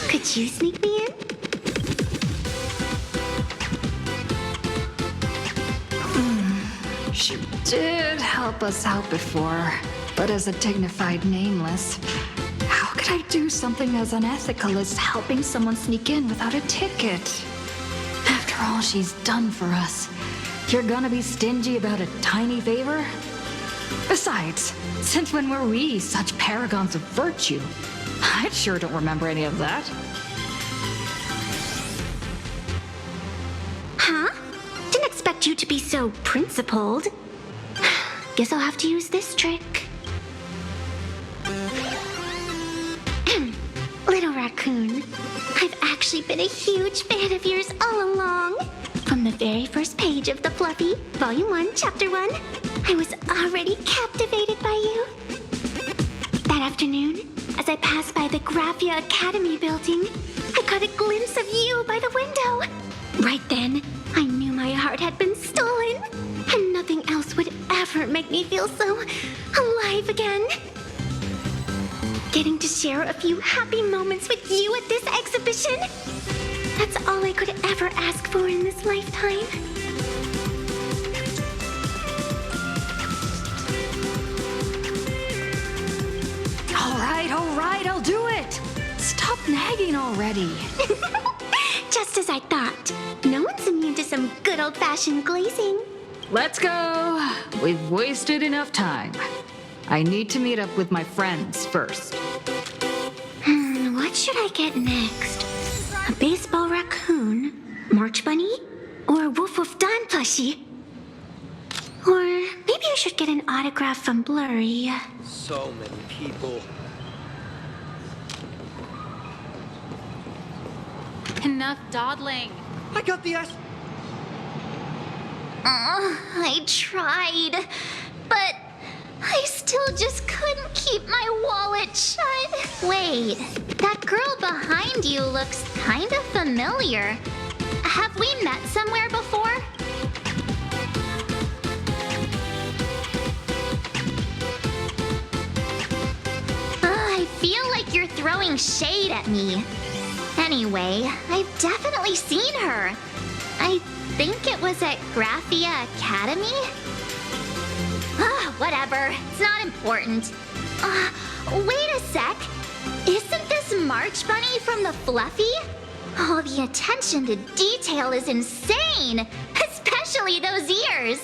Could you sneak me in? She did help us out before, but as a dignified nameless, how could I do something as unethical as helping someone sneak in without a ticket? After all she's done for us, you're gonna be stingy about a tiny favor? Besides, since when were we such paragons of virtue? I sure don't remember any of that. Huh? Didn't expect you to be so principled. Guess I'll have to use this trick. Little raccoon, I've actually been a huge fan of yours all along. From the very first page of The Fluffy, Volume 1, Chapter 1, I was already captivated by you. That afternoon, as I passed by the Graphia Academy building, I caught a glimpse of you by the window. Right then, I knew my heart had been stolen, and nothing else would ever make me feel so alive again. Getting to share a few happy moments with you at this exhibition, that's all I could ever ask for in this lifetime. All right, I'll do it. Stop nagging already. Just as I thought. No one's immune to some good old-fashioned glazing. Let's go. We've wasted enough time. I need to meet up with my friends first. What should I get next? A baseball raccoon? March bunny? Or Woof Woof Dawn plushie? Or maybe I should get an autograph from Blurry. So many people. Enough dawdling. I got the I tried, but I still just couldn't keep my wallet shut. Wait, that girl behind you looks kind of familiar. Have we met somewhere before? I feel like you're throwing shade at me. Anyway, I've definitely seen her. I think it was at Graphia Academy? Whatever. It's not important. Wait a sec. Isn't this March Bunny from the Fluffy? Oh, the attention to detail is insane. Especially those ears.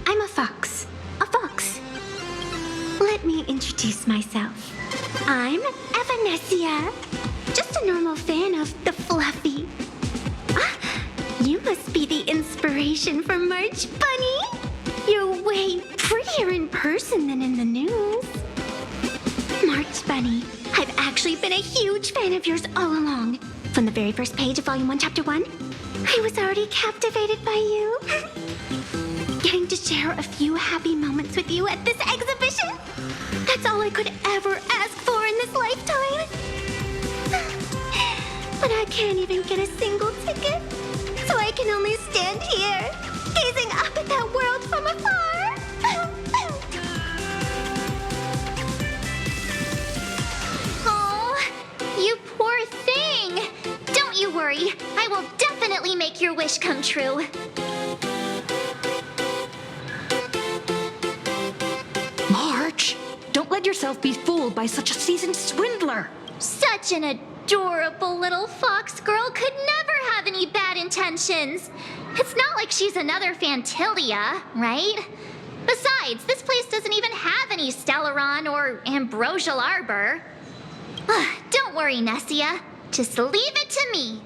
I'm a fox. A fox. Let me introduce myself. I'm Evanescia. Just a normal fan of the Fluffy. You must be the inspiration for March Bunny. You're way prettier in person than in the news. March Bunny, I've actually been a huge fan of yours all along. From the very first page of Volume 1, Chapter 1, I was already captivated by you. Getting to share a few happy moments with you at this exhibition, that's all I could ever ask for in this lifetime. But I can't even get a single ticket, so I can only stand here, gazing up at that world from afar. Oh, you poor thing. Don't you worry. I will definitely make your wish come true. March, don't let yourself be fooled by such a seasoned swindler. Such an adorable little fox girl could never have any bad intentions. It's not like she's another Fantilia, right? Besides, this place doesn't even have any Stellaron or Ambrosial Arbor. Don't worry, Nessia. Just leave it to me.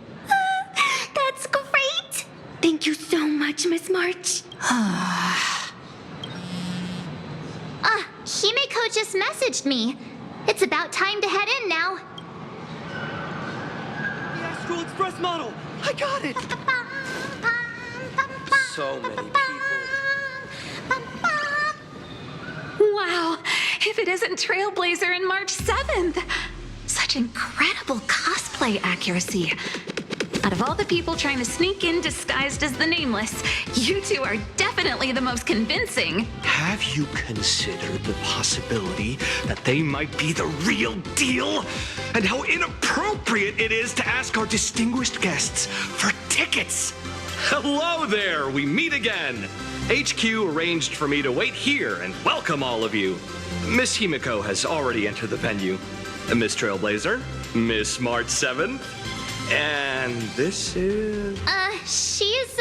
That's great. Thank you so much, Miss March. Himeko just messaged me. It's about time to head in now. The Astral Express model! I got it! So many people. Wow, if it isn't Trailblazer and March 7th. Such incredible cosplay accuracy. Out of all the people trying to sneak in disguised as the Nameless, you two are definitely the most convincing. Have you considered the possibility that they might be the real deal? And how inappropriate it is to ask our distinguished guests for tickets? Hello there, we meet again. HQ arranged for me to wait here and welcome all of you. Miss Himeko has already entered the venue. Miss Trailblazer, Miss March 7th, and this is... She's,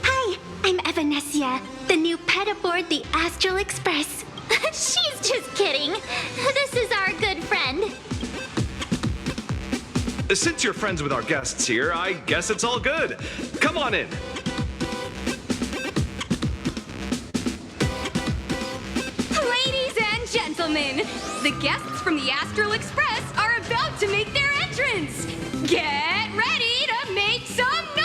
Hi, I'm Evanescia, the new pet aboard the Astral Express. She's just kidding. This is our good friend. Since you're friends with our guests here, I guess it's all good. Come on in. Ladies and gentlemen, the guests from the Astral Express are about to make their entrance. Get ready to make some noise!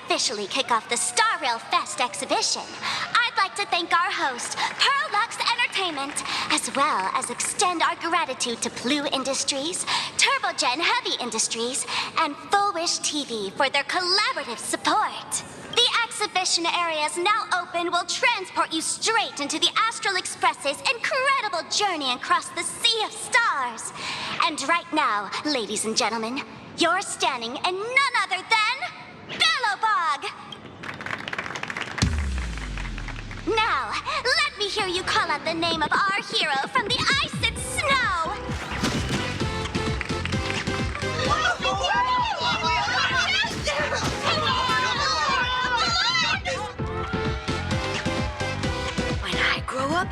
Officially kick off the Star Rail Fest exhibition, I'd like to thank our host, Pearl Lux Entertainment. entertainment, as well as extend our gratitude to Blue Industries, TurboGen Heavy Industries, and Full Wish TV for their collaborative support. The exhibition area is now open will transport you straight into the Astral Express's incredible journey across the sea of stars. And right now, ladies and gentlemen, you're standing in none other than Bellowbog! Now, let me hear you call out the name of our hero from the ice and snow! When I grow up,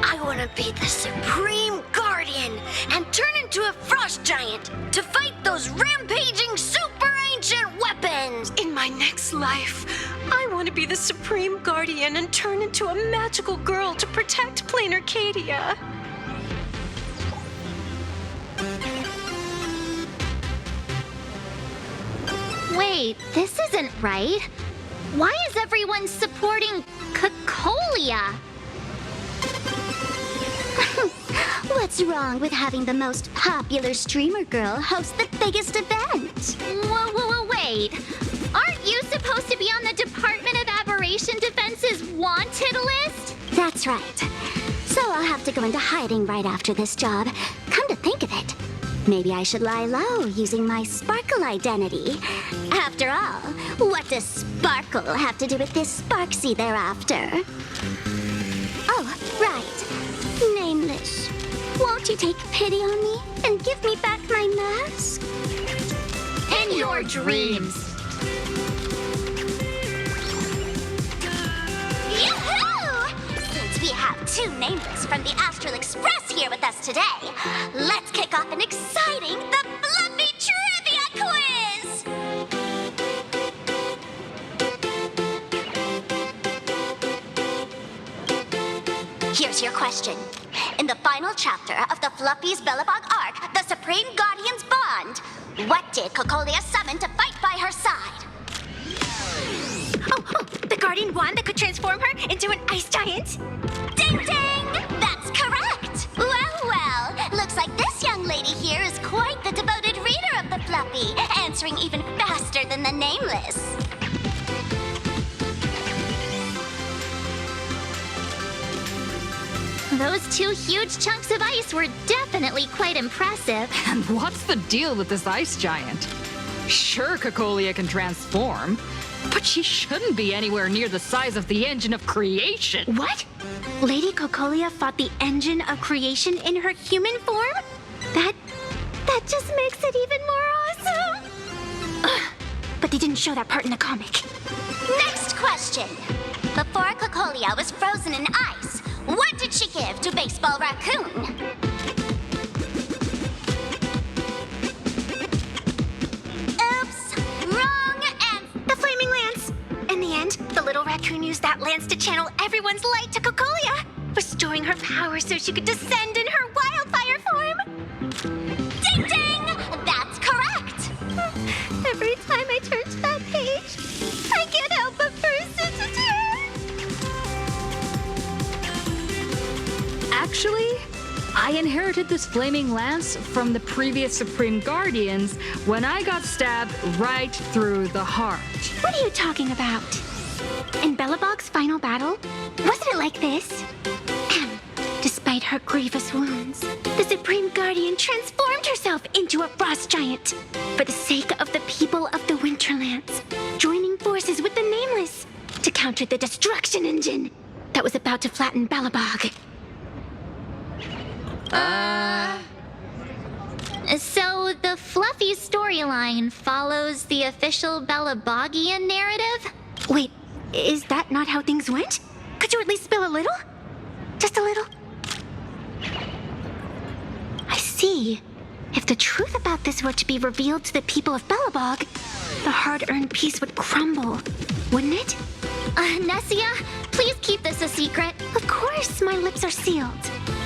I want to be the Supreme Guardian and turn into a frost giant to fight those rampaging super ancient weapons! In my next life, I want to be the Supreme Guardian and turn into a magical girl to protect Plain Arcadia. Wait, this isn't right. Why is everyone supporting Cocolia? What's wrong with having the most popular streamer girl host the biggest event? Whoa, wait. Aren't you supposed to be on the Department of Aberration Defense's wanted list? That's right. So I'll have to go into hiding right after this job. Come to think of it, maybe I should lie low using my Sparkle identity. After all, what does Sparkle have to do with this Sparksy thereafter? Oh, right. Nameless. Won't you take pity on me and give me back my mask? In your dreams. Yoo-hoo! Since we have two Nameless from the Astral Express here with us today, let's kick off an exciting The Fluffy Trivia Quiz! Here's your question. In the final chapter of the Fluffy's Bellowbog arc, the Supreme Guardians Bond, what did Cocolia summon to fight by her side? Oh, the Guardian wand that could transform her into an ice giant? Ding ding! That's correct! Well, looks like this young lady here is quite the devoted reader of the Fluffy, answering even faster than the Nameless. Those two huge chunks of ice were definitely quite impressive. And what's the deal with this ice giant? Sure, Cocolia can transform, but she shouldn't be anywhere near the size of the engine of creation. What? Lady Cocolia fought the engine of creation in her human form? That just makes it even more awesome! Ugh, but they didn't show that part in the comic. Next question. Before Cocolia was frozen in ice, what did she give to Baseball Raccoon? Oops, wrong answer. The Flaming Lance. In the end, the little raccoon used that lance to channel everyone's light to Cocolia, restoring her power so she could descend in her wildfire form. Ding ding! That's correct! Every time I turn to that page, I can't help but burst into tears. Actually, I inherited this flaming lance from the previous Supreme Guardians when I got stabbed right through the heart. What are you talking about? In Bellowbog's final battle, wasn't it like this? Despite her grievous wounds, the Supreme Guardian transformed herself into a frost giant for the sake of the people of the Winterlands, joining forces with the Nameless to counter the destruction engine that was about to flatten Bellowbog. So the Fluffy storyline follows the official Bellabogian narrative? Wait, is that not how things went? Could you at least spill a little? Just a little? I see. If the truth about this were to be revealed to the people of Bellowbog, the hard-earned peace would crumble, wouldn't it? Nessia, please keep this a secret. Of course, my lips are sealed.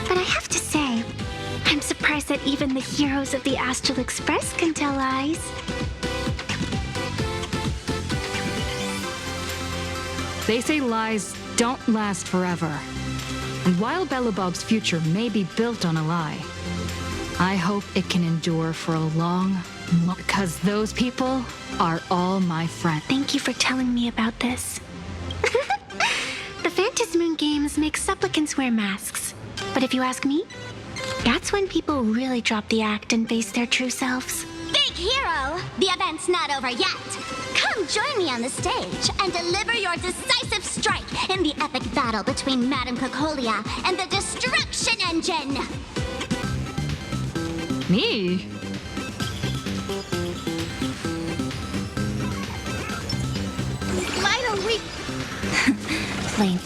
But I have to say, I'm surprised that even the heroes of the Astral Express can tell lies. They say lies don't last forever. And while Belobog's future may be built on a lie, I hope it can endure for a long, because those people are all my friends. Thank you for telling me about this. The Phantasmoon games make supplicants wear masks. But if you ask me, that's when people really drop the act and face their true selves. Big hero! The event's not over yet. Come join me on the stage and deliver your decisive strike in the epic battle between Madame Cocolia and the Destruction Engine! Me? Why don't we... Lame.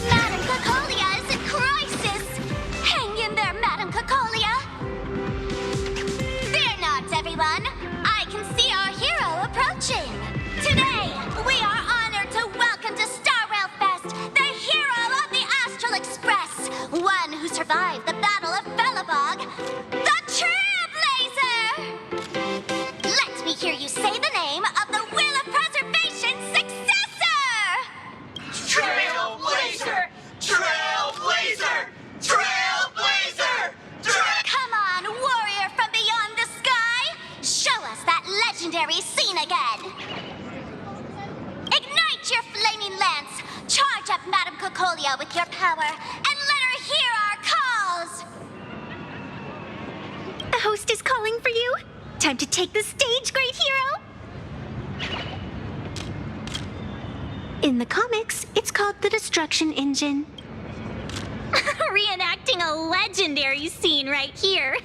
Madame Cocolia is in crisis! Hang in there, Madame Cocolia! Fear not, everyone! I can see our hero approaching! Today, we are honored to welcome to Star Rail Fest the hero of the Astral Express, one who survived the Battle of Belobog, the Trailblazer! Let me hear you say the name of the Wheel of Preservation's successor! Trailblazer! Trailblazer! Trailblazer! Come on, warrior from beyond the sky! Show us that legendary scene again! Ignite your flaming lance! Charge up Madame Cocolia with your power, and let her hear our calls! The host is calling for you. Time to take the stage, great hero! In the comics, it's called the Destruction Engine. Reenacting a legendary scene right here.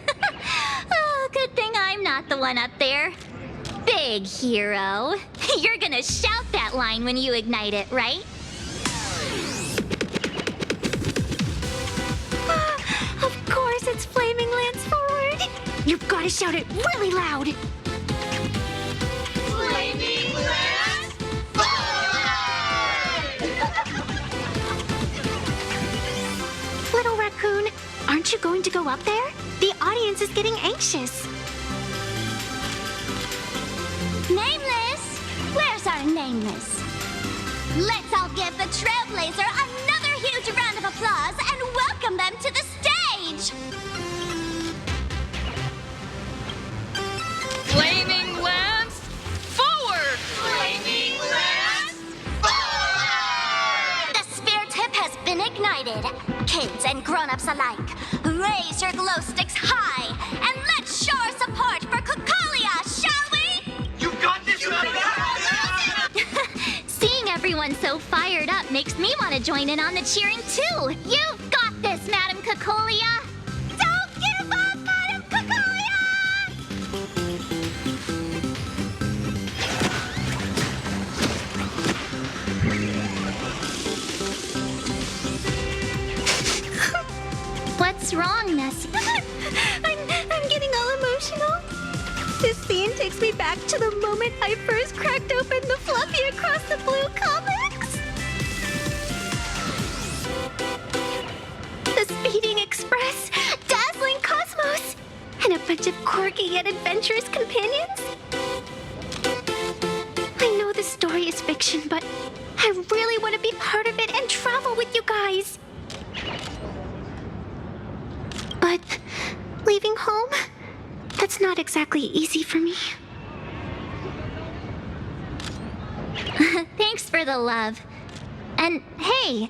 Oh, good thing I'm not the one up there. Big hero. You're gonna shout that line when you ignite it, right? Of course, it's Flaming Lance forward. You've got to shout it really loud. Flaming Lance Little raccoon, aren't you going to go up there? The audience is getting anxious. Nameless? Where's our Nameless? Let's all give the Trailblazer another huge round of applause and welcome them to the stage! Flaming Lance, forward! Flaming Lance forward! The spirit tip has been ignited. Kids and grown-ups alike, raise your glow sticks high and let's show our support for Cocolia, shall we? You got this, Seeing everyone so fired up makes me want to join in on the cheering too. You've got this, Madame Cocolia. Don't give up, Madame Cocolia! What's wrong, Nessie? I'm getting all emotional. This scene takes me back to the moment I first cracked open the Fluffy Across the Blue comics. The Speeding Express, Dazzling Cosmos, and a bunch of quirky yet adventurous companions. I know this story is fiction, but I really want to be part of it and travel with you guys. But leaving home, that's not exactly easy for me. Thanks for the love. And hey,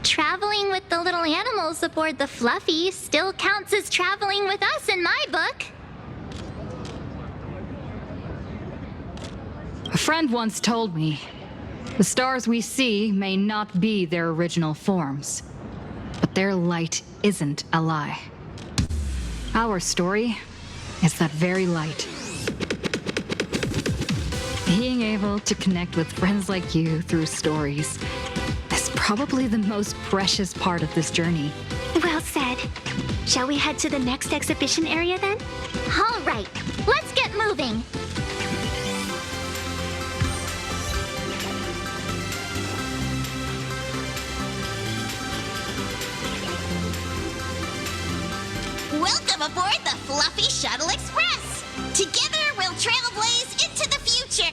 traveling with the little animals aboard the Fluffy still counts as traveling with us in my book. A friend once told me, the stars we see may not be their original forms, but their light isn't a lie. Our story is that very light. Being able to connect with friends like you through stories is probably the most precious part of this journey. Well said. Shall we head to the next exhibition area then? All right, let's get moving. Welcome aboard the Fluffy Shuttle Express! Together we'll trailblaze into the future!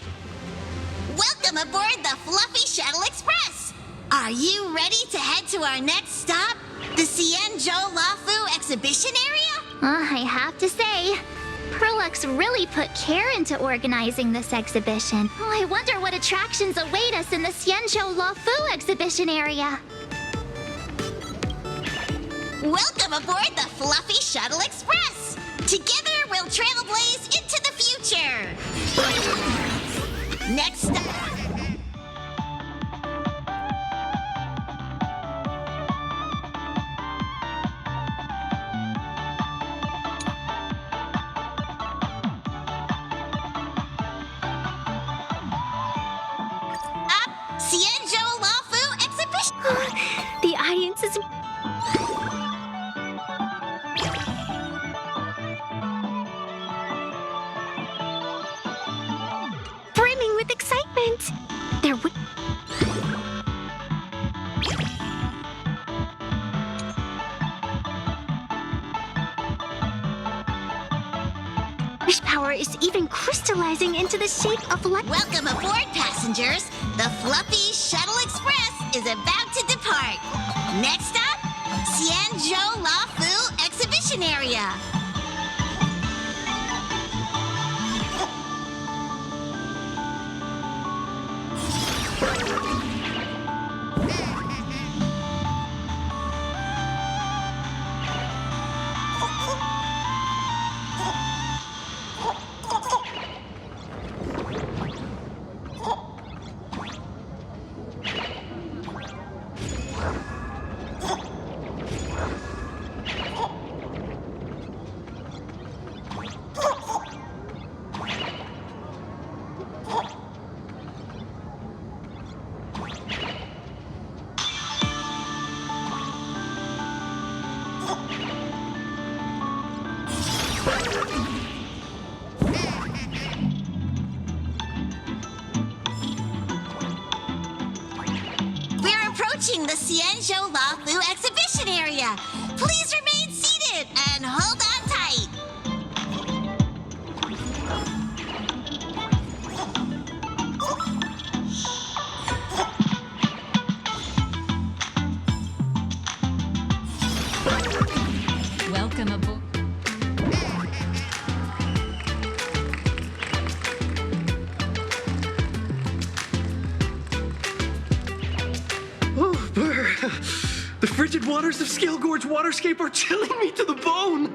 Welcome aboard the Fluffy Shuttle Express! Are you ready to head to our next stop? The Xianzhou Lafu exhibition area? I have to say, Perlux really put care into organizing this exhibition. Oh, I wonder what attractions await us in the Xianzhou Lafu exhibition area. Welcome aboard the Fluffy Shuttle Express! Together we'll trailblaze into the future! Next stop... Xianzhou Lafu exhibition! The audience is... brimming with excitement. There would... wish power is even crystallizing into the shape of light. Welcome aboard, passengers! The Fluffy Shuttle Express is about to depart. Next up, Xianzhou Lafu exhibition area. We're approaching the Xianzhou Lafu exhibition area. Please remain seated and hold on tight. Welcome aboard. Oh, brr. The frigid waters of Scale Gorge Waterscape are chilling me to the bone.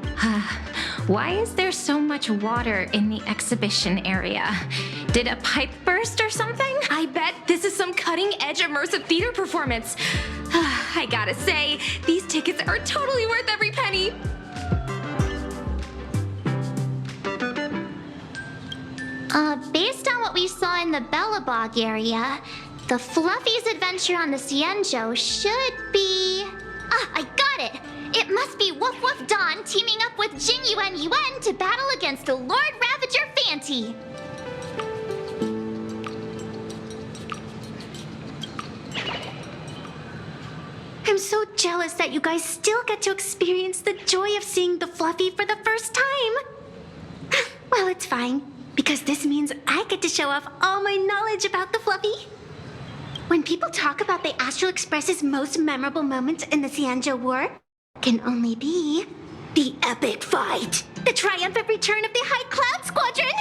Why is there so much water in the exhibition area? Did a pipe burst or something? I bet this is some cutting-edge immersive theater performance. I gotta say, these tickets are totally worth every penny. Based on what we saw in the Bellabog area, the Fluffy's adventure on the Xianzhou should be... Ah, I got it! It must be Woof Woof Dawn teaming up with Jing Yuan Yuan to battle against the Lord Ravager Fanty. I'm so jealous that you guys still get to experience the joy of seeing the Fluffy for the first time. Well, it's fine, because this means I get to show off all my knowledge about the Fluffy. When people talk about the Astral Express's most memorable moments in the Xianzhou War, can only be the epic fight, the triumphant return of the High Cloud Squadron.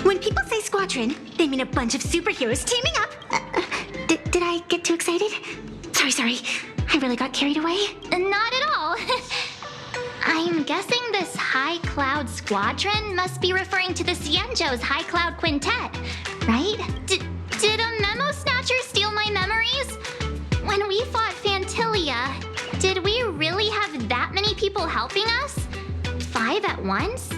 When people say squadron, they mean a bunch of superheroes teaming up. Did I get too excited? Sorry. I really got carried away. Not at all. I'm guessing this High Cloud Squadron must be referring to the Xianzhou's High Cloud Quintet, right? Did a Memo Snatcher steal my memories? When we fought Fantilia, did we really have that many people helping us? 5 at once?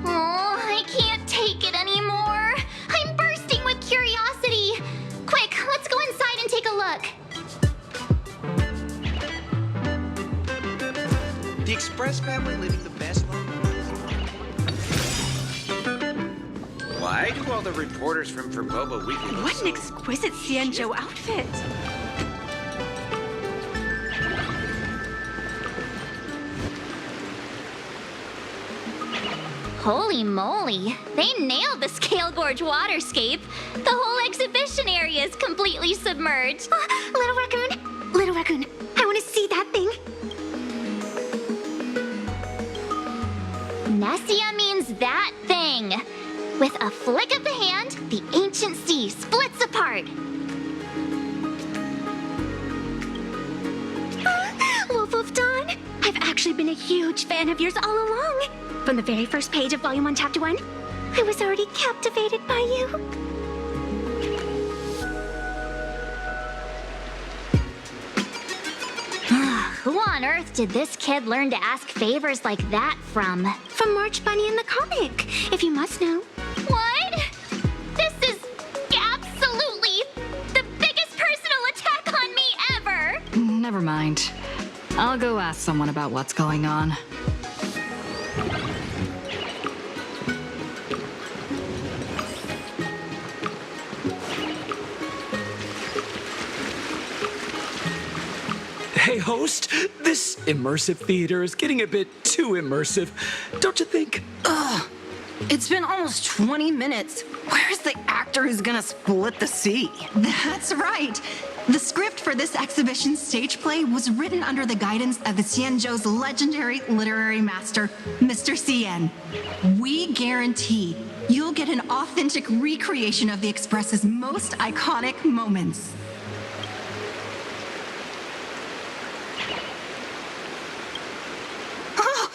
Oh, I can't take it anymore. I'm bursting with curiosity. Quick, let's go inside and take a look. The Express family living the best life. Why do all the reporters from Verboba Weekly look What so an exquisite Cienjo outfit! Holy moly, they nailed the Scale Gorge waterscape. The whole exhibition area is completely submerged. Little Raccoon, I want to see that thing. Nessia means that thing. With a flick of the hand, the ancient sea splits apart. Wolf Dawn, I've actually been a huge fan of yours all along. From the very first page of Volume 1, Chapter 1, I was already captivated by you. Who on earth did this kid learn to ask favors like that from? From March Bunny in the comic, if you must know. What? This is absolutely the biggest personal attack on me ever! Never mind. I'll go ask someone about what's going on. Hey, host, this immersive theater is getting a bit too immersive, don't you think? Ugh. It's been almost 20 minutes. Where's the actor who's gonna split the sea? That's right. The script for this exhibition stage play was written under the guidance of the Cienjo's legendary literary master, Mr. Cien. We guarantee you'll get an authentic recreation of the Express's most iconic moments. Oh,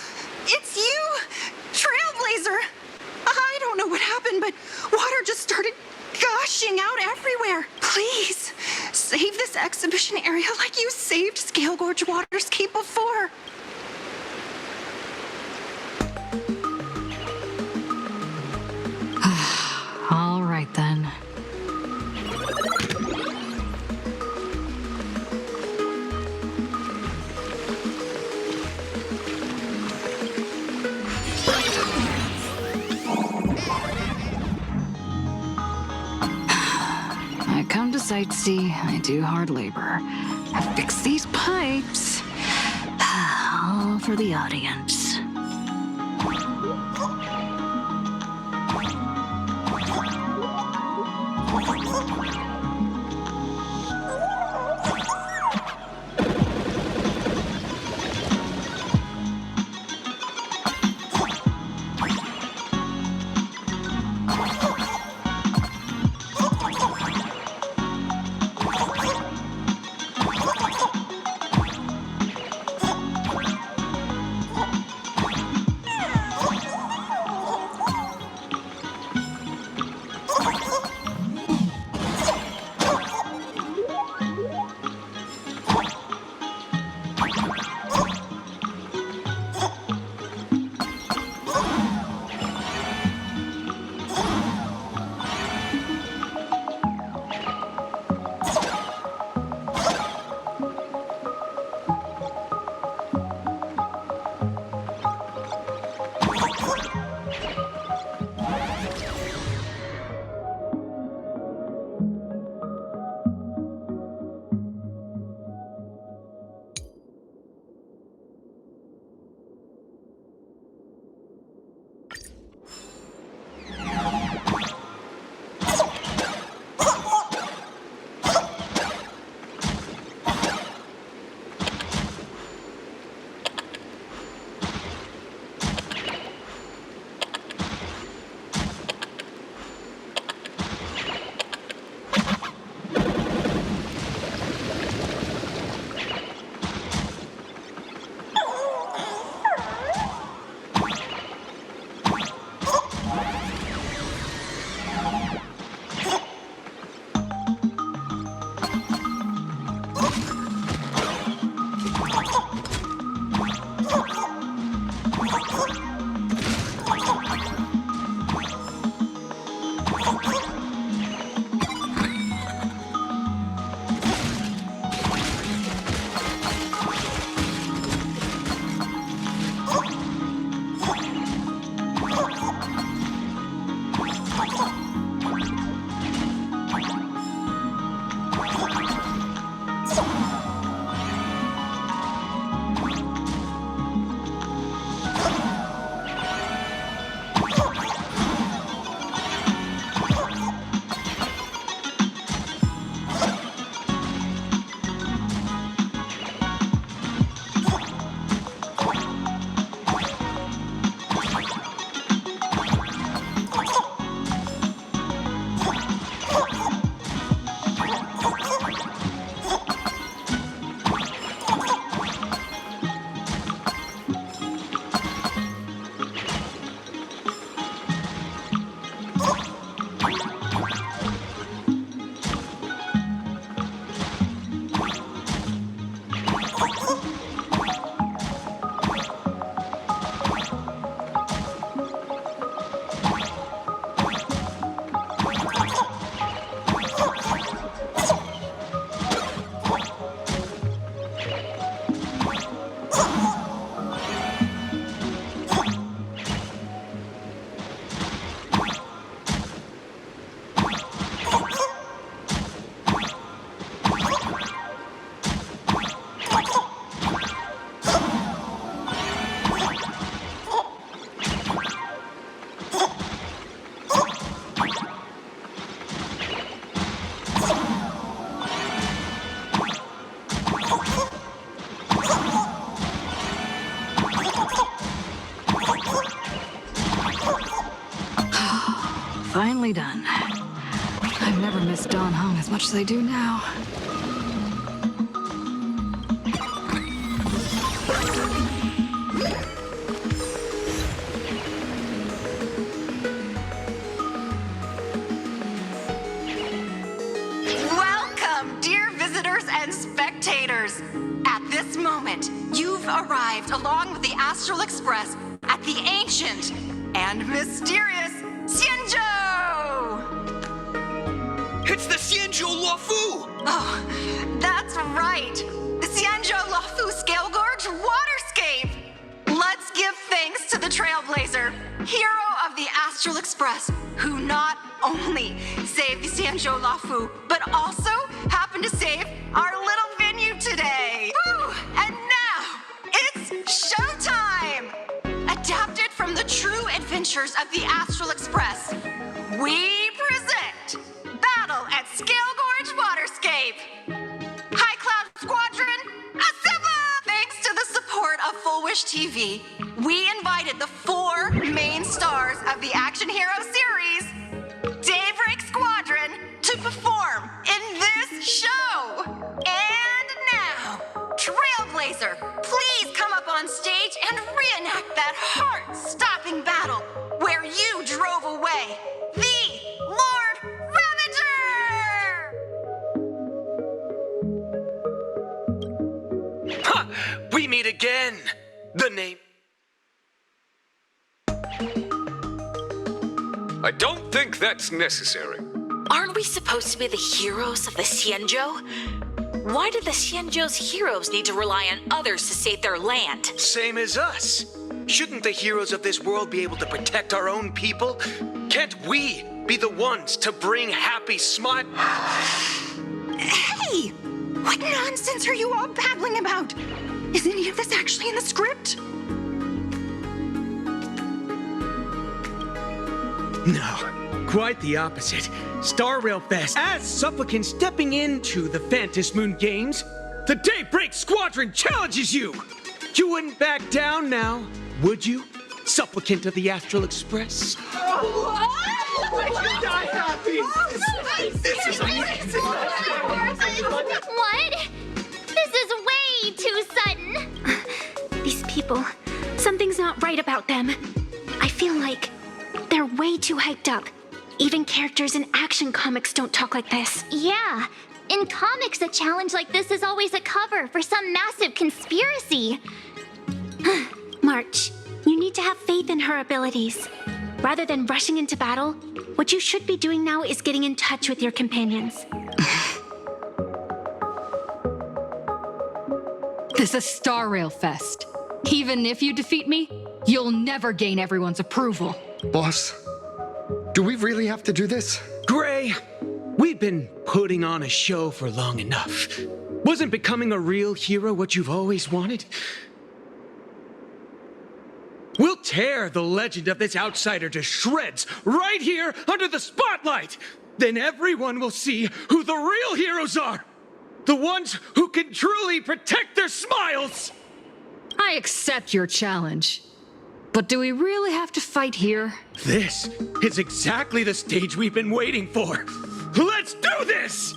it's you! Trailblazer! I don't know what happened, but water just started gushing out everywhere. Please, save this exhibition area like you saved Scale Gorge Waterscape before. All right then. I come to sightsee, I do hard labor. I fix these pipes. All for the audience. finally done. I've never missed Dawn Hong as much as I do now. Welcome, dear visitors and spectators. At this moment, you've arrived along with the Astral Express at the ancient and mysterious Xianzhou! It's the Xianzhou Luofu! Oh, that's right. The Xianzhou Luofu Scale Gorge Waterscape! Let's give thanks to the Trailblazer, hero of the Astral Express, who not only saved the Xianzhou Luofu, but also happened to save our little venue today. Woo! And now, it's showtime! Adapted from the true adventures of the Astral Express, we present Battle at Scale Gorge Waterscape! High Cloud Squadron, assemble! Thanks to the support of Full Wish TV, we invited the 4 main stars of the Action Hero series, Daybreak Squadron, to perform in this show! And now, Trailblazer, please come up on stage and reenact that heart-stopping battle where you drove away the Lord Ravager! Ha! We meet again. The name. I don't think that's necessary. Aren't we supposed to be the heroes of the Xianzhou? Why do the Xianzhou's heroes need to rely on others to save their land? Same as us. Shouldn't the heroes of this world be able to protect our own people? Can't we be the ones to bring happy smile? Hey! What nonsense are you all babbling about? Is any of this actually in the script? No, quite the opposite. Star Rail Fest, as supplicants stepping into the Phantom Moon Games, the Daybreak Squadron challenges you! You wouldn't back down now, would you? Supplicant of the Astral Express? Die happy! This is amazing! What? This is way too sudden. These people, something's not right about them. I feel like they're way too hyped up. Even characters in action comics don't talk like this. Yeah. In comics, a challenge like this is always a cover for some massive conspiracy. March, you need to have faith in her abilities. Rather than rushing into battle, what you should be doing now is getting in touch with your companions. This is Star Rail Fest. Even if you defeat me, you'll never gain everyone's approval. Boss, do we really have to do this? Gray, we've been putting on a show for long enough. Wasn't becoming a real hero what you've always wanted? We'll tear the legend of this outsider to shreds right here under the spotlight. Then everyone will see who the real heroes are. The ones who can truly protect their smiles. I accept your challenge. But do we really have to fight here? This is exactly the stage we've been waiting for. Let's do this!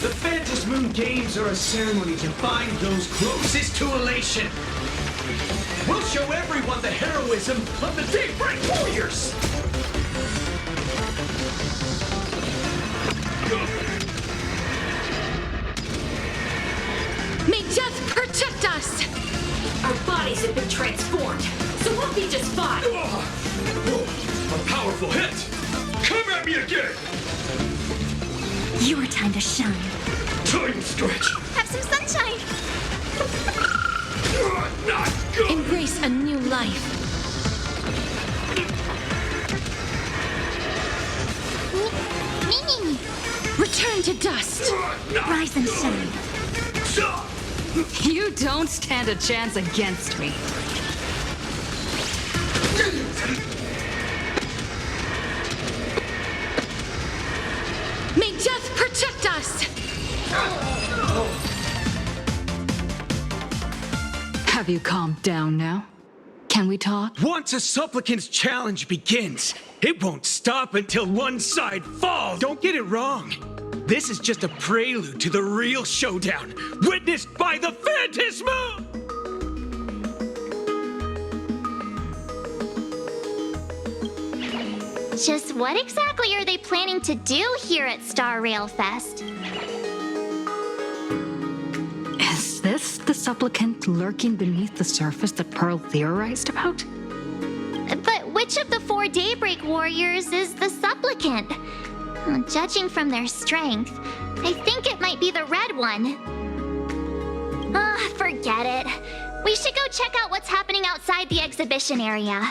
The Phantom Moon Games are a ceremony to bind those closest to elation. We'll show everyone the heroism of the Daybreak Warriors! May death protect us! Our bodies have been transformed, so we'll be just fine. A powerful hit! Come at me again! Your time to shine. Time stretch! Have some sunshine. Not good! Embrace a new life. Me. Return to dust. Rise and shine. You don't stand a chance against me. May death protect us! Have you calmed down now? Can we talk? Once a supplicant's challenge begins, it won't stop until one side falls. Don't get it wrong. This is just a prelude to the real showdown, witnessed by the Phantasma! Just what exactly are they planning to do here at Star Rail Fest? Is this the supplicant lurking beneath the surface that Pearl theorized about? But which of the 4 Daybreak Warriors is the supplicant? Judging from their strength, I think it might be the red one. Forget it. We should go check out what's happening outside the exhibition area.